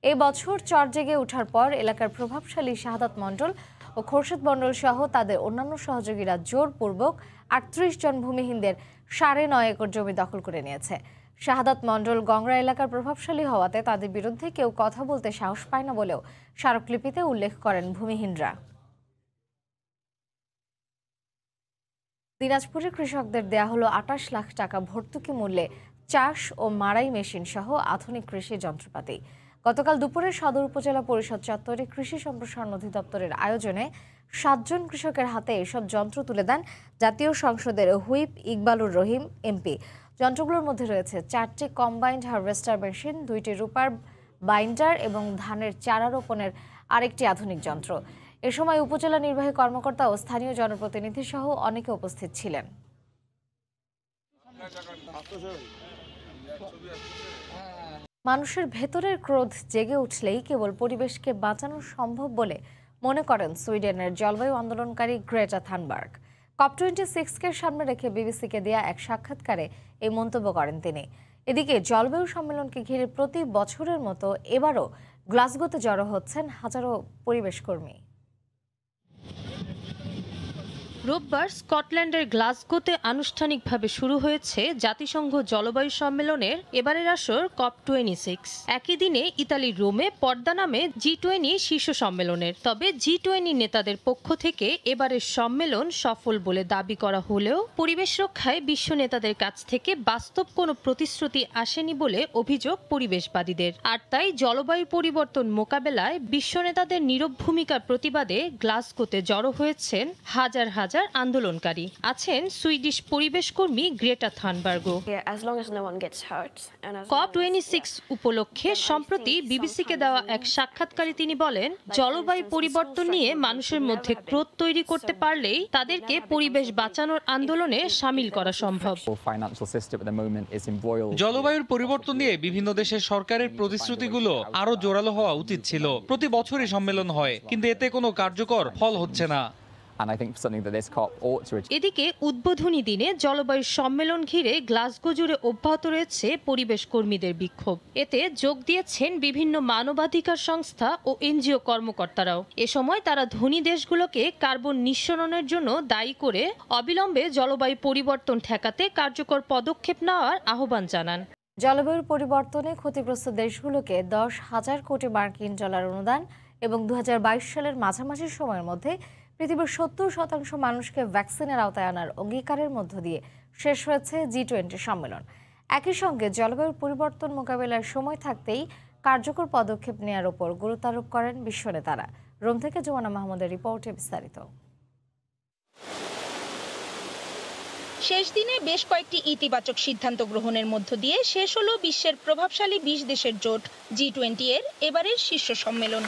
Speaker 1: এই বছর চর জেগে ওঠার পর এলাকার প্রভাবশালী শাহাদাত মণ্ডল ও খোরশেদ মণ্ডল সহ তাদের অন্যান্য সহযোগীরা জোরপূর্বক 38 জন ভূমিহীনদের 9.5 একর জমি দখল করে নিয়েছে। শাহাদাত মণ্ডল গংরা এলাকার প্রভাবশালী হওয়াতে তাদের বিরুদ্ধে কেউ কথা বলতে সাহস পায় না বলেও স্মারকলিপিতে উল্লেখ করেন ভূমিহীনরা। দিনাজপুরে কৃষকদের দেয়া হলো 28 লাখ টাকা ভর্তুকি মূল্যে চাষ ও মাড়াই মেশিন সহ আধুনিক কৃষি যন্ত্রপাতি। গতকাল দুপুরে সদর উপজেলা পরিষদ চত্বরে কৃষি সম্প্রসারণ অধিদপ্তরের আয়োজনে 7 জন কৃষকের হাতে এসব যন্ত্র তুলে দেন জাতীয় সংসদের হুইপ ইকবালুর রহিম এমপি। যন্ত্রগুলোর মধ্যে রয়েছে 4টি কম্বাইন্ড হারভেস্টার মেশিন, 2টি রূপার বাইন্ডার এবং ধানের চারা রোপণের আরেকটি আধুনিক যন্ত্র। এ সময় উপজেলা নির্বাহী কর্মকর্তা ও স্থানীয় জনপ্রতিনিধি সহ অনেকে উপস্থিত ছিলেন। মানুষের ভেতরের ক্রোধ জেগে উঠলেই কেবল পরিবেশকে বাঁচানো সম্ভব বলে মনে করেন সুইডেনের জলবায়ু আন্দোলনকারী গ্রেটা থানবার্গ। COP26-কে সামনে রেখে বিবিসিকে দেয়া এক সাক্ষাৎকারে এই মন্তব্য করেন তিনি। এদিকে জলবায়ু সম্মেলনকে ঘিরে প্রতি বছরের মতো এবারও গ্লাসগোতে জড়ো হচ্ছেন হাজারো পরিবেশ কর্মী।
Speaker 7: রোববার স্কটল্যান্ডের গ্লাসগোতে আনুষ্ঠানিকভাবে শুরু হয়েছে জাতিসংঘ জলবায়ু সম্মেলনের এবারের আসর COP26। একই দিনে ইতালির রোমে পর্দা নামে G20 শীর্ষ সম্মেলনের। তবে G20 নেতাদের পক্ষ থেকে এবারের সম্মেলন সফল বলে দাবি করা হলেও পরিবেশ রক্ষায় বিশ্ব নেতাদের কাছ থেকে বাস্তব কোনো প্রতিশ্রুতি আসেনি বলে অভিযোগ পরিবেশবাদীদের। আর তাই জলবায়ু পরিবর্তন মোকাবেলায় বিশ্ব নেতাদের নীরব ভূমিকার প্রতিবাদে গ্লাসগোতে জড়ো হয়েছেন হাজার হাজার আন্দোলনকারী। আছেন সুইডিশ পরিবেশ কর্মী গ্রেটা থানবার্গও। COP26 উপলক্ষে সম্প্রতি বিবিসিকে দেওয়া এক সাক্ষাৎকারে তিনি বলেন, জলবায়ু পরিবর্তন নিয়ে মানুষের মধ্যে ক্রোধ তৈরি করতে পারলেই তাদেরকে পরিবেশ বাঁচানোর আন্দোলনে শামিল করা সম্ভব।
Speaker 8: জলবায়ুর পরিবর্তন নিয়ে বিভিন্ন দেশের সরকারের প্রতিশ্রুতিগুলো আরো জোরালো হওয়া উচিত ছিল। প্রতি বছরই সম্মেলন হয়, কিন্তু এতে কোনো কার্যকর ফল হচ্ছে না।
Speaker 7: এদিকে উদ্বোধনী দিনে জলবায়ু সম্মেলন ঘিরে গ্লাসগো জুড়ে অব্যাহত রয়েছে পরিবেশ কর্মীদের বিক্ষোভ। এতে যোগ দিয়েছেন বিভিন্ন মানবাধিকার সংস্থা ও এনজিও কর্মকর্তারাও। এ সময় তারা ধনী দেশগুলোকে কার্বন নিঃসরণের জন্য দায়ী করে অবিলম্বে জলবায়ু পরিবর্তন ঠেকাতে কার্যকর পদক্ষেপ নেওয়ার আহ্বান জানান।
Speaker 1: জলবায়ু পরিবর্তনে ক্ষতিগ্রস্ত দেশগুলোকে 10,000 কোটি মার্কিন ডলার অনুদান এবং 2022 সালের মাঝামাঝি সময়ের মধ্যে পৃথিবীর 70% মানুষকে ভ্যাকসিনের আওতায় আনার অঙ্গীকারের মধ্য দিয়ে শেষ হয়েছে G20 সম্মেলন। একই সঙ্গে জলবায়ু পরিবর্তন মোকাবেলার সময় থাকতেই কার্যকর পদক্ষেপ নেওয়ার উপর গুরুত্ব আরোপ করেন বিশ্ব নেতারা। রোম থেকে জোয়ানা মাহমুদের রিপোর্টে বিস্তারিত।
Speaker 9: শেষ দিনে বেশ কয়েকটি ইতিবাচক সিদ্ধান্ত গ্রহণের মধ্য দিয়ে শেষ হলো বিশ্বের প্রভাবশালী 20 দেশের জোট G20 এর এবারের শীর্ষ সম্মেলন।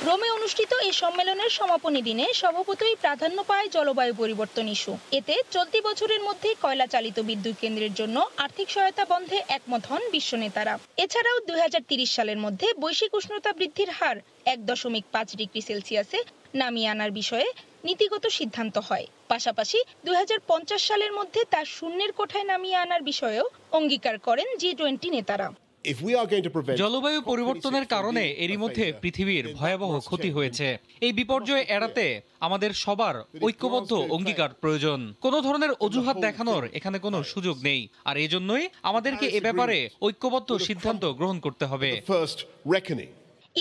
Speaker 9: রোমে অনুষ্ঠিত এই সম্মেলনের সমাপনী দিনে স্বভাবতই প্রাধান্য পায় জলবায়ু পরিবর্তন ইস্যু। এতে চলতি বছরের মধ্যে কয়লা চালিত বিদ্যুৎ কেন্দ্রের জন্য আর্থিক সহায়তা বন্ধে একমত হন বিশ্ব নেতারা। এছাড়াও 2030 সালের মধ্যে বৈশ্বিক উষ্ণতা বৃদ্ধির হার 1.5 ডিগ্রি সেলসিয়াসে নামিয়ে আনার বিষয়ে নীতিগত সিদ্ধান্ত হয়। পাশাপাশি 2050 সালের মধ্যে তা শূন্যের কোঠায় নামিয়ে আনার বিষয়েও অঙ্গীকার করেন G20 নেতারা।
Speaker 8: জলবায়ু পরিবর্তনের কারণে এরই মধ্যে পৃথিবীর ভয়াবহ ক্ষতি হয়েছে। এই বিপর্যয় এড়াতে আমাদের সবার ঐক্যবদ্ধ অঙ্গীকার প্রয়োজন। কোনো ধরনের অজুহাত দেখানোর এখানে কোনো সুযোগ নেই, আর এজন্যই আমাদেরকে এ ব্যাপারে ঐক্যবদ্ধ সিদ্ধান্ত গ্রহণ করতে হবে।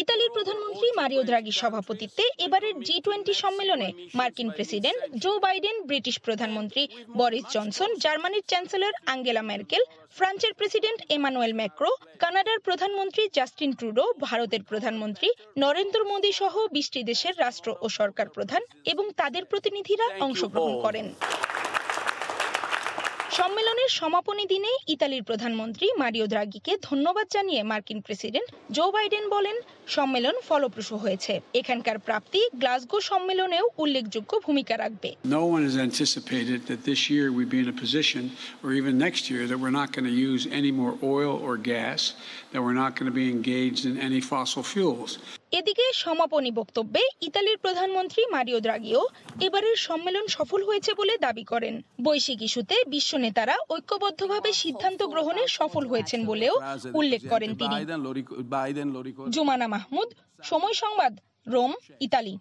Speaker 9: ইতালির প্রধানমন্ত্রী মারিও দ্রাগির সভাপতিত্বে এবারের G20 সম্মেলনে মার্কিন প্রেসিডেন্ট জো বাইডেন, ব্রিটিশ প্রধানমন্ত্রী বরিস জনসন, জার্মানির চ্যান্সেলর আঙ্গেলা মেরকেল, ফ্রান্সের প্রেসিডেন্ট এমানুয়েল ম্যাক্রো, কানাডার প্রধানমন্ত্রী জাস্টিন ট্রুডো, ভারতের প্রধানমন্ত্রী নরেন্দ্র মোদী সহ 20টি দেশের রাষ্ট্র ও সরকার প্রধান এবং তাদের প্রতিনিধিরা অংশগ্রহণ করেন। সম্মেলনের সমাপনী দিনে ইতালির প্রধানমন্ত্রী মারিও দ্রাগিকে ধন্যবাদ জানিয়ে মার্কিন প্রেসিডেন্ট জো বাইডেন বলেন, সম্মেলন ফলপ্রসূ হয়েছে। এখানকার প্রাপ্তি গ্লাসগো সম্মেলনেও উল্লেখযোগ্য ভূমিকা রাখবে।
Speaker 10: No one has anticipated that this year we'd be in a position, or even next year, that we're not going to use any more oil or gas, that we're not going to be engaged in any fossil fuels.
Speaker 9: এদিকে সমাপনী বক্তব্যে ইতালির প্রধানমন্ত্রী মারিও দ্রাগিও এবারের সম্মেলন সফল হয়েছে বলে দাবি করেন। বৈশ্বিক ইস্যুতে বিশ্ব নেতারা ঐক্যবদ্ধভাবে সিদ্ধান্ত গ্রহণে সফল হয়েছেন বলেও উল্লেখ করেন তিনি। জুমানা মাহমুদ, সময় সংবাদ, রোম, ইতালি।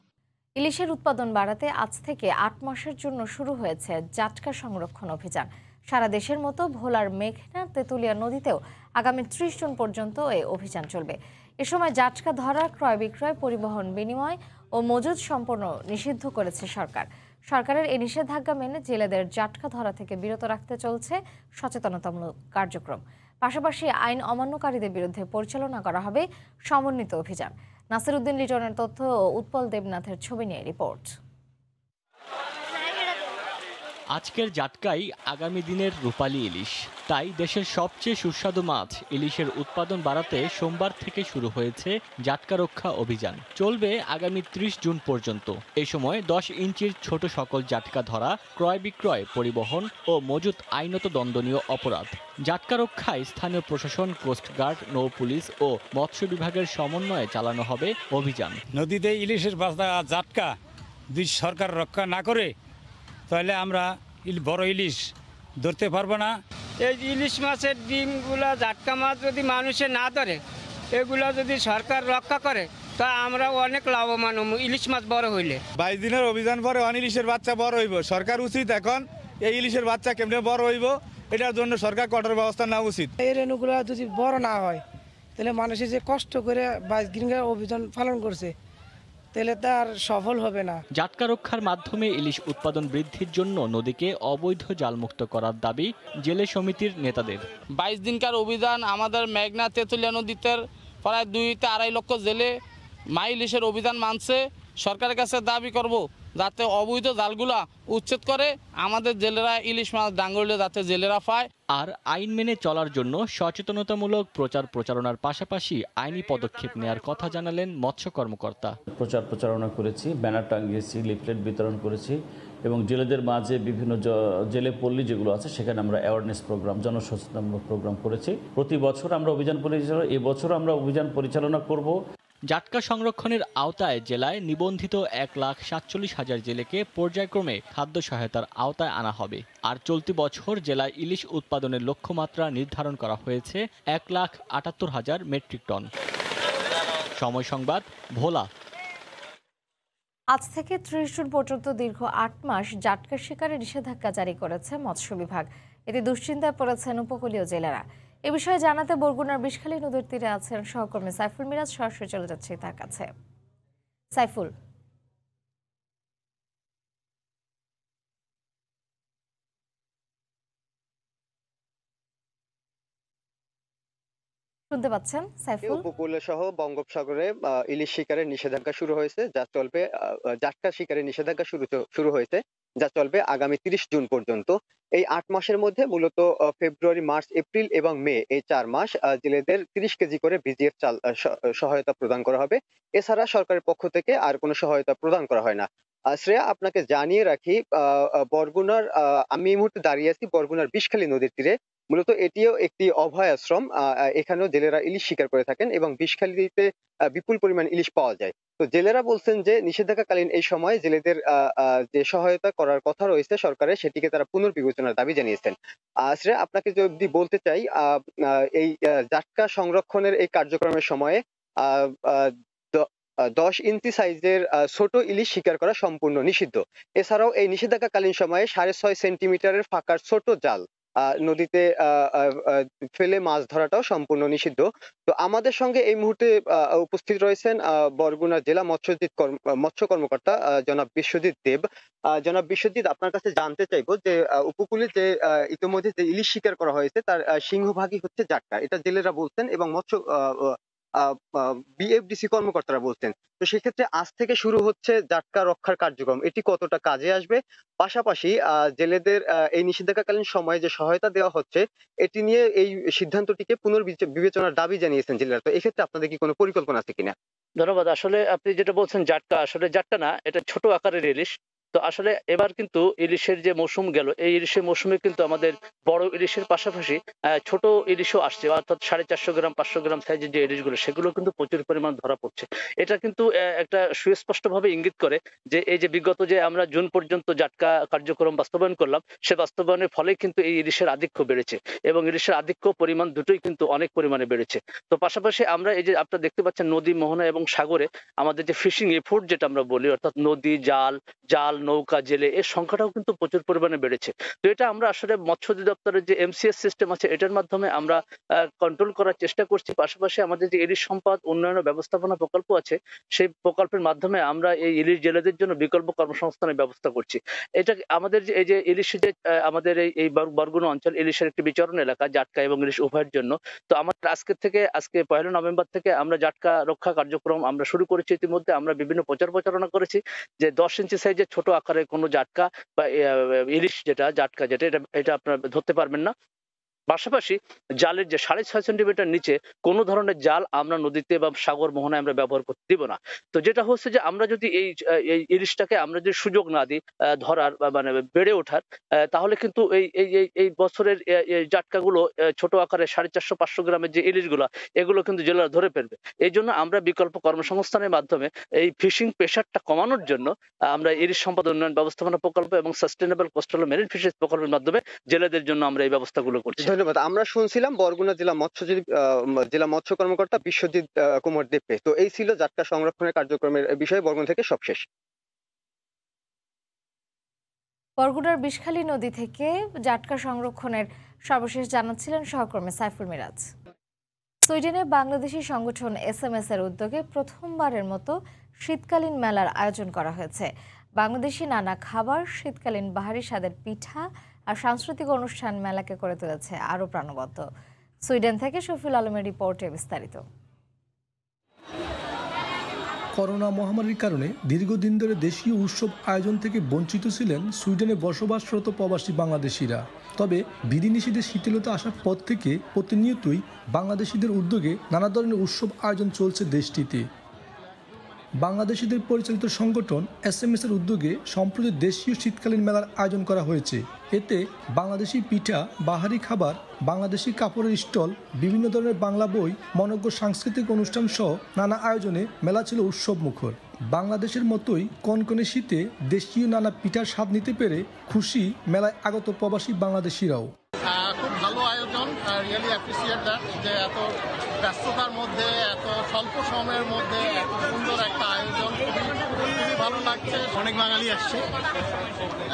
Speaker 1: ইলিশের উৎপাদন বাড়াতে আজ থেকে 8 মাসের জন্য শুরু হয়েছে জাটকা সংরক্ষণ অভিযান। সারা দেশের মতো ভোলার মেঘনা তেঁতুলিয়া নদীতেও আগামী 30 জুন পর্যন্ত এই অভিযান চলবে। এ সময় জাটকা ধরা, ক্রয় বিক্রয়, পরিবহন, বিনিময় ও মজুদ সম্পূর্ণ নিষিদ্ধ করেছে সরকার। সরকারের এই নিষেধাজ্ঞা মেনে জেলেদের জাটকা ধরা থেকে বিরত রাখতে চলছে সচেতনতামূলক কার্যক্রম। পাশাপাশি আইন অমান্যকারীদের বিরুদ্ধে পরিচালনা করা হবে সমন্বিত অভিযান। নাসির উদ্দিন লিটনের তথ্য ও উৎপল দেবনাথের ছবি নিয়ে রিপোর্ট।
Speaker 12: আজকের জাটকাই আগামী দিনের রূপালী ইলিশ। তাই দেশের সবচেয়ে সুস্বাদু মাছ ইলিশের উৎপাদন বাড়াতে সোমবার থেকে শুরু হয়েছে জাটকা রক্ষা অভিযান। চলবে আগামী 30 জুন পর্যন্ত। এই সময় 10 ইঞ্চির ছোট সকল জাটকা ধরা, ক্রয় বিক্রয়, পরিবহন ও মজুত আইনত দণ্ডনীয় অপরাধ। জাটকা রক্ষায় স্থানীয় প্রশাসন, কোস্টগার্ড, নৌ পুলিশ ও মৎস্য বিভাগের সমন্বয়ে চালানো হবে অভিযান।
Speaker 20: নদীতে ইলিশের বাঁধা জাটকা দুই সরকার রক্ষা না করে তাহলে আমরা বড় ইলিশ ধরতে পারবো না।
Speaker 13: এই ইলিশ মাছের ডিমগুলা জাটকা মাছ যদি মানুষে না ধরে, এগুলা যদি সরকার রক্ষা করে, তা আমরা অনেক লাভবান হব ইলিশ মাছ বড় হইলে।
Speaker 14: 22 দিনের অভিযান পরে ইলিশের বাচ্চা বড় হইব। সরকার উচিত এখন এই ইলিশের বাচ্চা কেমনে বড় হইব এটার জন্য সরকার কঠোর ব্যবস্থা নেওয়া উচিত।
Speaker 15: এই রেণুগুলা যদি বড় না হয় তাহলে মানুষে যে কষ্ট করে 22 দিনের অভিযান পালন করছে তাহলে তার সফল হবে না।
Speaker 12: জাটকা রক্ষার মাধ্যমে ইলিশ উৎপাদন বৃদ্ধির জন্য নদীকে অবৈধ জালমুক্ত করার দাবি জেলে সমিতির নেতাদের।
Speaker 16: 22 দিনকার অভিযান আমাদের মেঘনা তেঁতুলিয়া নদীতে প্রায় 2 থেকে 2.5 লক্ষ জেলে ইলিশের অভিযান মানছে। সরকারের কাছে দাবি করব যাতে অবৈধ জালগুলা উচ্ছেদ করে আমাদের জেলেরা ইলিশ মাছ ডাঙ্গলে যাতে জেলেরা পায়।
Speaker 12: আর আইন মেনে চলার জন্য সচেতনতামূলক প্রচার প্রচারণার পাশাপাশি আইনি পদক্ষেপ নেওয়ার কথা জানালেন মৎস্য কর্মকর্তা।
Speaker 17: প্রচারণা করেছি, ব্যানার টাঙিয়েছি, লিফলেট বিতরণ করেছি এবং জেলেদের মাঝে বিভিন্ন জেলে পল্লী যেগুলো আছে সেখানে আমরা অ্যাওয়ারনেস প্রোগ্রাম, জনসচেতনমূলক প্রোগ্রাম করেছি। প্রতি বছর আমরা অভিযান পরিচালনা, এবছর আমরা অভিযান পরিচালনা করব।
Speaker 12: জাটকা সংরক্ষণের আওতায় জেলায় নিবন্ধিত 1,47,000 জেলেকে পর্যায়ক্রমে খাদ্য সহায়তার আওতায় আনা হবে। আর চলতি বছর জেলায় ইলিশ উৎপাদনের লক্ষ্যমাত্রা নির্ধারণ করা হয়েছে 1,78,000 মেট্রিক টন। সময় সংবাদ, ভোলা।
Speaker 1: আজ থেকে 30 জুন পর্যন্ত দীর্ঘ 8 মাস জাটকা শিকারে নিষেধাজ্ঞা জারি করেছে মৎস্য বিভাগ। এতে দুশ্চিন্তায় পড়েছেন উপকূলীয় জেলেরা। এ বিষয়ে জানাতে বরগুনার বিষখালী নদীর তীরে আছেন সহকর্মী সাইফুল মিরাজ। সরাসরি চলে যাচ্ছে তার কাছে। সাইফুল, শুনতে পাচ্ছেন? সাইফুল,
Speaker 26: উপকূলে সহ বঙ্গোপসাগরে ইলিশ শিকারের নিষেধাজ্ঞা শুরু হয়েছে, যা চলবে। জাটকা শিকারের নিষেধাজ্ঞা শুরু হয়েছে, যা চলবে আগামী 30 জুন পর্যন্ত। এই 8 মাসের মধ্যে মূলত ফেব্রুয়ারি, মার্চ, এপ্রিল এবং মে, এই 4 মাস জেলেদের 30 কেজি করে ভিজিএফ চাল সহায়তা প্রদান করা হবে। এছাড়া সরকারের পক্ষ থেকে আর কোনো সহায়তা প্রদান করা হয় না। শ্রেয়া, আপনাকে জানিয়ে রাখি, বরগুনার আমি এই মুহূর্তে দাঁড়িয়ে আছি বরগুনার বিষখালী নদীর তীরে। মূলত এটিও একটি অভয় আশ্রম। এখানেও জেলেরা ইলিশ শিকার করে থাকেন এবং বিষখালীতে বিপুল পরিমাণ ইলিশ পাওয়া যায়। তো জেলেরা বলছেন যে নিষেধাজ্ঞাকালীন এই সময় জেলেদের যে সহায়তা করার কথা রয়েছে সরকারের, সেটিকে তারা পুনর্বিবেচনার দাবি জানিয়েছেন। শ্রেয়া, আপনাকে যদি বলতে চাই, এই জাটকা সংরক্ষণের এই কার্যক্রমের সময়ে 10 ইঞ্চি সাইজের ছোট ইলিশ শিকার করা সম্পূর্ণ নিষিদ্ধ। এছাড়াও এই নিষেধাজ্ঞাকালীন সময়ে 6.5 সেন্টিমিটারের ফাঁকার ছোট জাল নদীতে ফেলে মাছ ধরাটাও সম্পূর্ণ নিষিদ্ধ। তো আমাদের সঙ্গে এই মুহূর্তে উপস্থিত রয়েছেন বরগুনা জেলা মৎস্য কর্মকর্তা জনাব বিশ্বজিৎ দেব। জনাব বিশ্বজিৎ, আপনার কাছে জানতে চাইবো যে উপকূলে যে ইতিমধ্যে যে ইলিশ শিকার করা হয়েছে তার সিংহভাগই হচ্ছে জাটকা, এটা জেলেরা বলছেন এবং মৎস্য বিএফডিসি কর্মকর্তারা বলছেন। তো সেক্ষেত্রে আজ থেকে শুরু হচ্ছে জাটকা রক্ষার কার্যক্রম, এটি কতটা কাজে আসবে? পাশাপাশি জেলেদের এই নিষেধাজ্ঞাকালীন সময়ে যে সহায়তা দেওয়া হচ্ছে, এটি নিয়ে এই সিদ্ধান্তটিকে পুনর্বিবেচনার দাবি জানিয়েছেন জেলেরা। তো এক্ষেত্রে আপনাদের কি কোনো পরিকল্পনা আছে কিনা?
Speaker 27: ধন্যবাদ। আসলে আপনি যেটা বলছেন জাটকা, আসলে জাটকা না, এটা ছোট আকারের ইলিশ। তো আসলে এবার কিন্তু ইলিশের যে মৌসুম গেল, এই ইলিশের মৌসুমে কিন্তু আমাদের বড় ইলিশের পাশাপাশি ছোট ইলিশও আসছে, অর্থাৎ 450 গ্রাম 500 গ্রাম সাইজের যে ইলিশগুলো, সেগুলো কিন্তু প্রচুর পরিমাণ ধরা পড়ছে। এটা কিন্তু একটা সুস্পষ্টভাবে ইঙ্গিত করে যে এই যে বিগত যে আমরা জুন পর্যন্ত জাটকা কার্যক্রম বাস্তবায়ন করলাম, সে বাস্তবায়নের ফলে কিন্তু এই ইলিশের আধিক্য বেড়েছে এবং ইলিশের আধিক্য পরিমাণ দুটোই কিন্তু অনেক পরিমাণে বেড়েছে। তো পাশাপাশি আমরা এই যে আপনারা দেখতে পাচ্ছেন নদী, মোহনা এবং সাগরে আমাদের যে ফিশিং এফোর্ট যেটা আমরা বলি, অর্থাৎ নদী, জাল, নৌকা, জেলে, এর সংখ্যাটাও কিন্তু প্রচুর পরিমাণে বেড়েছে। তো এটা আমরা আসলে মৎস্য অধিদপ্তরের যে MCS সিস্টেম আছে, এটার মাধ্যমে আমরা কন্ট্রোল করার চেষ্টা করছি। পাশাপাশি আমাদের যে ইলিশ সম্পদ উন্নয়ন ব্যবস্থাপনা প্রকল্প আছে, সেই প্রকল্পের মাধ্যমে আমরা এই ইলিশ জেলেদের জন্য বিকল্প কর্মসংস্থানের ব্যবস্থা করছি। এটা আমাদের যে এই যে ইলিশের যে আমাদের এই বরগুনা অঞ্চল ইলিশের একটি বিচরণ এলাকা, জাটকা এবং ইলিশ উভয়ের জন্য। তো আমাদের আজকে 1 নভেম্বর থেকে আমরা জাটকা রক্ষা কার্যক্রম আমরা শুরু করেছি। ইতিমধ্যে আমরা বিভিন্ন প্রচারণা করেছি যে 10 ইঞ্চি সাইজের ছোট আকারের কোনো জাটকা বা ইলিশ যেটা জাটকা, এটা আপনারা ধরতে পারবেন না। পাশাপাশি জালের যে 6.5 সেন্টিমিটার নিচে কোনো ধরনের জাল আমরা নদীতে বা সাগর মোহনায় আমরা ব্যবহার করতে দিব না। তো যেটা হচ্ছে যে আমরা যদি এই ইলিশটাকে আমরা যদি সুযোগ না দিই ধরার মানে বেড়ে ওঠার, তাহলে কিন্তু এই বছরের জাটকাগুলো ছোট আকারে 450-500 গ্রামের যে ইলিশগুলো এগুলো কিন্তু জেলেরা ধরে ফেলবে। এই জন্য আমরা বিকল্প কর্মসংস্থানের মাধ্যমে এই ফিশিং প্রেশারটা কমানোর জন্য আমরা ইলিশ সম্পদ উন্নয়ন ব্যবস্থাপনা প্রকল্প এবং সাস্টেনেবল কোস্টাল মেরিন ফিশারিজ প্রকল্পের মাধ্যমে জেলেদের জন্য আমরা এই ব্যবস্থাগুলো করছি।
Speaker 26: ধন্যবাদ। আমরা শুনছিলাম বরগুনা জেলা মৎস্য কর্মকর্তা বিশ্বজিৎ কুমার দেবকে। তো এই ছিল জাটকা সংরক্ষণের কার্যক্রমের বিষয়ে বরগুনা থেকে সবশেষ।
Speaker 1: বরগুনার বিষখালী নদী থেকে জাটকা সংরক্ষণের সর্বশেষ জানাচ্ছিলেন সহকর্মী সাইফুল মিরাজ। সুইডেনে বাংলাদেশি সংগঠন SMS এর উদ্যোগে প্রথমবারের মতো শীতকালীন মেলার আয়োজন করা হয়েছে। বাংলাদেশি নানা খাবার, শীতকালীন বাহারি স্বাদের পিঠা আর সাংস্কৃতিক অনুষ্ঠান মেলাকে করে তুলেছে আরও প্রাণবন্ত। সুইডেন থেকে শফিউল আলমের রিপোর্টে বিস্তারিত।
Speaker 2: করোনা মহামারীর কারণে দীর্ঘদিন ধরে দেশীয় উৎসব আয়োজন থেকে বঞ্চিত ছিলেন সুইডেনে বসবাসরত প্রবাসী বাংলাদেশিরা। তবে বিধিনিষেধের শিথিলতা আসার পর থেকে প্রতিনিয়তই বাংলাদেশিদের উদ্যোগে নানা ধরনের উৎসব আয়োজন চলছে দেশটিতে। বাংলাদেশিদের পরিচালিত সংগঠন SMS এর উদ্যোগে সম্প্রতি দেশীয় শীতকালীন মেলার আয়োজন করা হয়েছে। এতে বাংলাদেশি পিঠা, বাহারি খাবার, বাংলাদেশি কাপড়ের স্টল, বিভিন্ন ধরনের বাংলা বই, মনোজ্ঞ সাংস্কৃতিক অনুষ্ঠান সহ নানা আয়োজনে মেলা ছিল উৎসব মুখর। বাংলাদেশের মতোই কনকনে শীতে দেশীয় নানা পিঠার স্বাদ নিতে পেরে খুশি মেলায় আগত প্রবাসী বাংলাদেশিরাও।
Speaker 3: খুব ভালো আয়োজন, রিয়েলি অ্যাপ্রিসিয়েট দ্যাট, যে এত ব্যস্ততার মধ্যে এত স্বল্প সময়ের মধ্যে এত সুন্দর একটা আয়োজন, খুবই ভালো লাগছে। অনেক বাঙালি আসছে,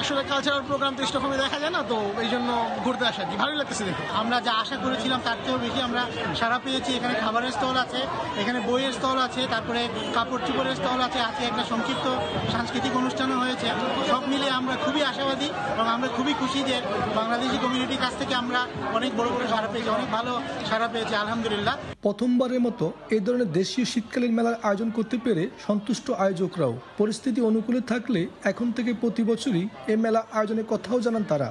Speaker 3: আসলে কালচারাল প্রোগ্রাম তো স্টকহোমে দেখা যায় না, তো এই জন্য ঘুরতে আসা কি ভালোই লাগতেছে দেখে। আমরা যা আশা করেছিলাম তার থেকেও বেশি আমরা সাড়া পেয়েছি। এখানে খাবারের স্টল আছে, এখানে বইয়ের স্টল আছে, তারপরে কাপড় চোপড়ের স্টল আছে, একটা সংক্ষিপ্ত সাংস্কৃতিক অনুষ্ঠানও হয়েছে। সব মিলে আমরা খুবই আশাবাদী এবং আমরা খুবই খুশি যে বাংলাদেশি কমিউনিটির কাছ থেকে আমরা অনেক বড় সাড়া পেয়েছি, অনেক ভালো সাড়া পেয়েছি, আলহামদুলিল্লাহ।
Speaker 2: প্রথমবারের মতো এই ধরনের দেশীয় শীতকালীন মেলার আয়োজন করতে পেরে সন্তুষ্ট আয়োজকরাও। পরিস্থিতি অনুকূলে থাকলে এখন থেকে প্রতি বছরই এই মেলা আয়োজনের কথাও জানান তারা।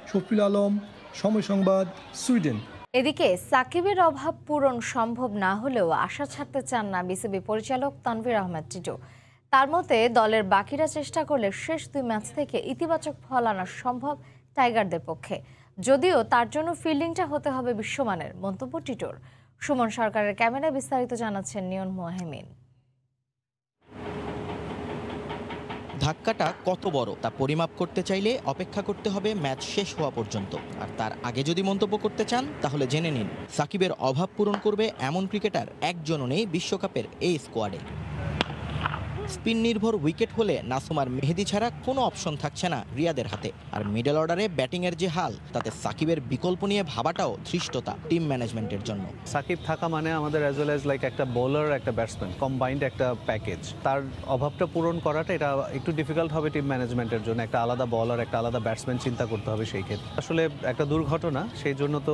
Speaker 2: শফিউল আলম, সময় সংবাদ, সুইডেন।
Speaker 1: এদিকে সাকিবের অভাব পূরণ সম্ভব না হলেও আশা ছাড়তে চান না বিসিবি পরিচালক তানভীর আহমেদ টিটু। তার মতে দলের বাকিরা চেষ্টা করলে শেষ 2 ম্যাচ থেকে ইতিবাচক ফল আনা সম্ভব টাইগারদের পক্ষে, যদিও তার জন্য ফিল্ডিংটা হতে হবে বিশ্বমানের, মন্তব্য টিটোর। সুমন সরকারের ক্যামেরায় বিস্তারিত জানাচ্ছেন নিয়ন মোহামিন।
Speaker 11: ধাক্কাটা কত বড় তা পরিমাপ করতে চাইলে অপেক্ষা করতে হবে ম্যাচ শেষ হওয়া পর্যন্ত। আর তার আগে যদি মন্তব্য করতে চান তাহলে জেনে নিন, সাকিবের অভাব পূরণ করবে এমন ক্রিকেটার একজনও নেই বিশ্বকাপের এই স্কোয়াডে। স্পিন নির্ভর উইকেট হলে নাসুম আর মেহেদি ছাড়া কোনো অপশন থাকছে না রিয়াদের হাতে। আর মিডল অর্ডারে ব্যাটিংয়ের যে হাল, তাতে সাকিবের বিকল্প নিয়ে ভাবাটাও ধৃষ্টতা টিম ম্যানেজমেন্টের জন্য।
Speaker 18: সাকিব থাকা মানে আমাদের অ্যাজ ওয়েল অ্যাজ লাইক একটা বোলার, একটা ব্যাটসম্যান, কম্বাইন্ড একটা প্যাকেজ। তার অভাবটা পূরণ করাটা এটা একটু ডিফিকাল্ট হবে টিম ম্যানেজমেন্টের জন্য। একটা আলাদা বলার, একটা আলাদা ব্যাটসম্যান চিন্তা করতে হবে সেই ক্ষেত্রে। আসলে একটা দুর্ঘটনা, সেই জন্য তো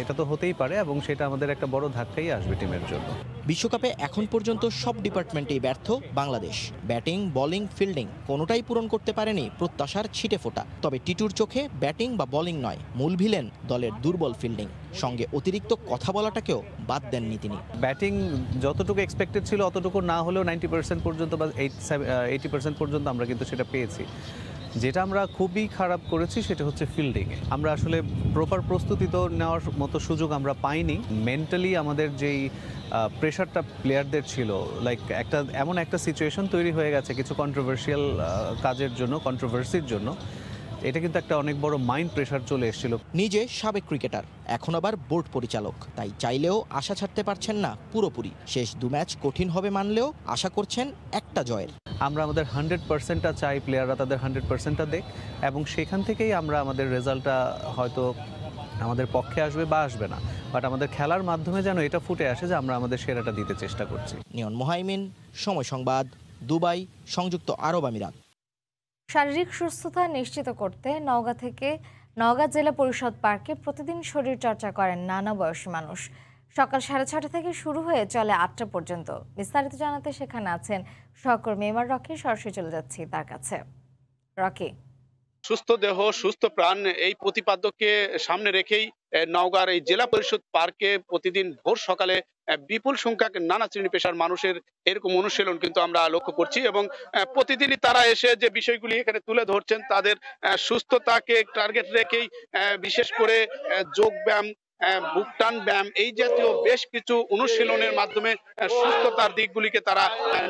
Speaker 18: এটা তো হতেই পারে এবং সেটা আমাদের একটা বড় ধাক্কাই আসবে টিমের জন্য।
Speaker 11: বিশ্বকাপে এখন পর্যন্ত সব ডিপার্টমেন্টেই ব্যর্থ বাংলাদেশ। ব্যাটিং, বোলিং, ফিল্ডিং কোনোটাই পূরণ করতে পারেনি প্রত্যাশার ছিটে ফোটা। তবে টিটুর চোখে ব্যাটিং বা বোলিং নয়, মূল ভিলেন দলের দুর্বল ফিল্ডিং। সঙ্গে অতিরিক্ত কথা বলাটাকেও বাদ দেননি তিনি।
Speaker 18: ব্যাটিং যতটুকু এক্সপেক্টেড ছিল অতটুকু না হলেও 90% পর্যন্ত বা 80% পর্যন্ত আমরা কিন্তু সেটা পেয়েছি। যেটা আমরা খুবই খারাপ করেছি সেটা হচ্ছে ফিল্ডিংয়ে। আমরা আসলে প্রপার প্রস্তুতি তো নেওয়ার মতো সুযোগ আমরা পাইনি। মেন্টালি আমাদের যেই প্রেশারটা প্লেয়ারদের ছিল, লাইক এমন একটা সিচুয়েশন তৈরি হয়ে গেছে কিছু কন্ট্রোভার্সিয়াল কাজের জন্য, কন্ট্রোভার্সির জন্য। এটা কিন্তু একটা অনেক বড় মাইন্ড প্রেশার চলে এসেছিল।
Speaker 11: নিজে সাবেক ক্রিকেটার, এখন আবার বোর্ড পরিচালক, তাই চাইলেও আশা ছাড়তে পারছেন না পুরোপুরি। শেষ 2 ম্যাচ কঠিন হবে মানলেও আশা করছেন একটা জয়ের।
Speaker 18: আমরা আমাদের 100%টা চাই, প্লেয়াররা তাদের 100%টা দেখ, এবং সেখান থেকেই আমরা আমাদের রেজাল্টটা হয়তো আমাদের পক্ষে আসবে বা আসবে না, বাট আমাদের খেলার মাধ্যমে যেন এটা ফুটে আসে যে আমরা আমাদের সেরাটা দিতে চেষ্টা করছি।
Speaker 11: নিয়ন মোহাইমিন, সময় সংবাদ, দুবাই, সংযুক্ত আরব আমিরাত।
Speaker 1: শারীরিক সুস্থতা নিশ্চিত করতে নওগাঁ জেলা পরিষদ পার্কে প্রতিদিন শরীর চর্চা করেন নানা বয়সী মানুষ। সকাল 6:30 থেকে শুরু হয়ে চলে 8টা পর্যন্ত। বিস্তারিত জানাতে সেখানে আছেন সহকর্মী এমআর রকি। সরাসরি চলে যাচ্ছি তার কাছে। রকি।
Speaker 4: সুস্থ দেহ সুস্থ প্রাণ এই প্রতিপাদ্যকে সামনে রেখেই নওগাঁর এই জেলা পরিষদ পার্কে প্রতিদিন ভোর সকালে বিপুল সংখ্যক নানা শ্রেণী পেশার মানুষের এরকম অনুশীলন কিন্তু আমরা লক্ষ্য করছি এবং প্রতিদিনই তারা এসে যে বিষয়গুলি এখানে তুলে ধরছেন তাদের সুস্থতাকে টার্গেট রেখেই বিশেষ করে যোগ ব্যায়াম বুকটান ব্যায়াম এই জাতীয় বেশ কিছু অনুশীলনের মাধ্যমে সুস্থতার দিকগুলিকে তারা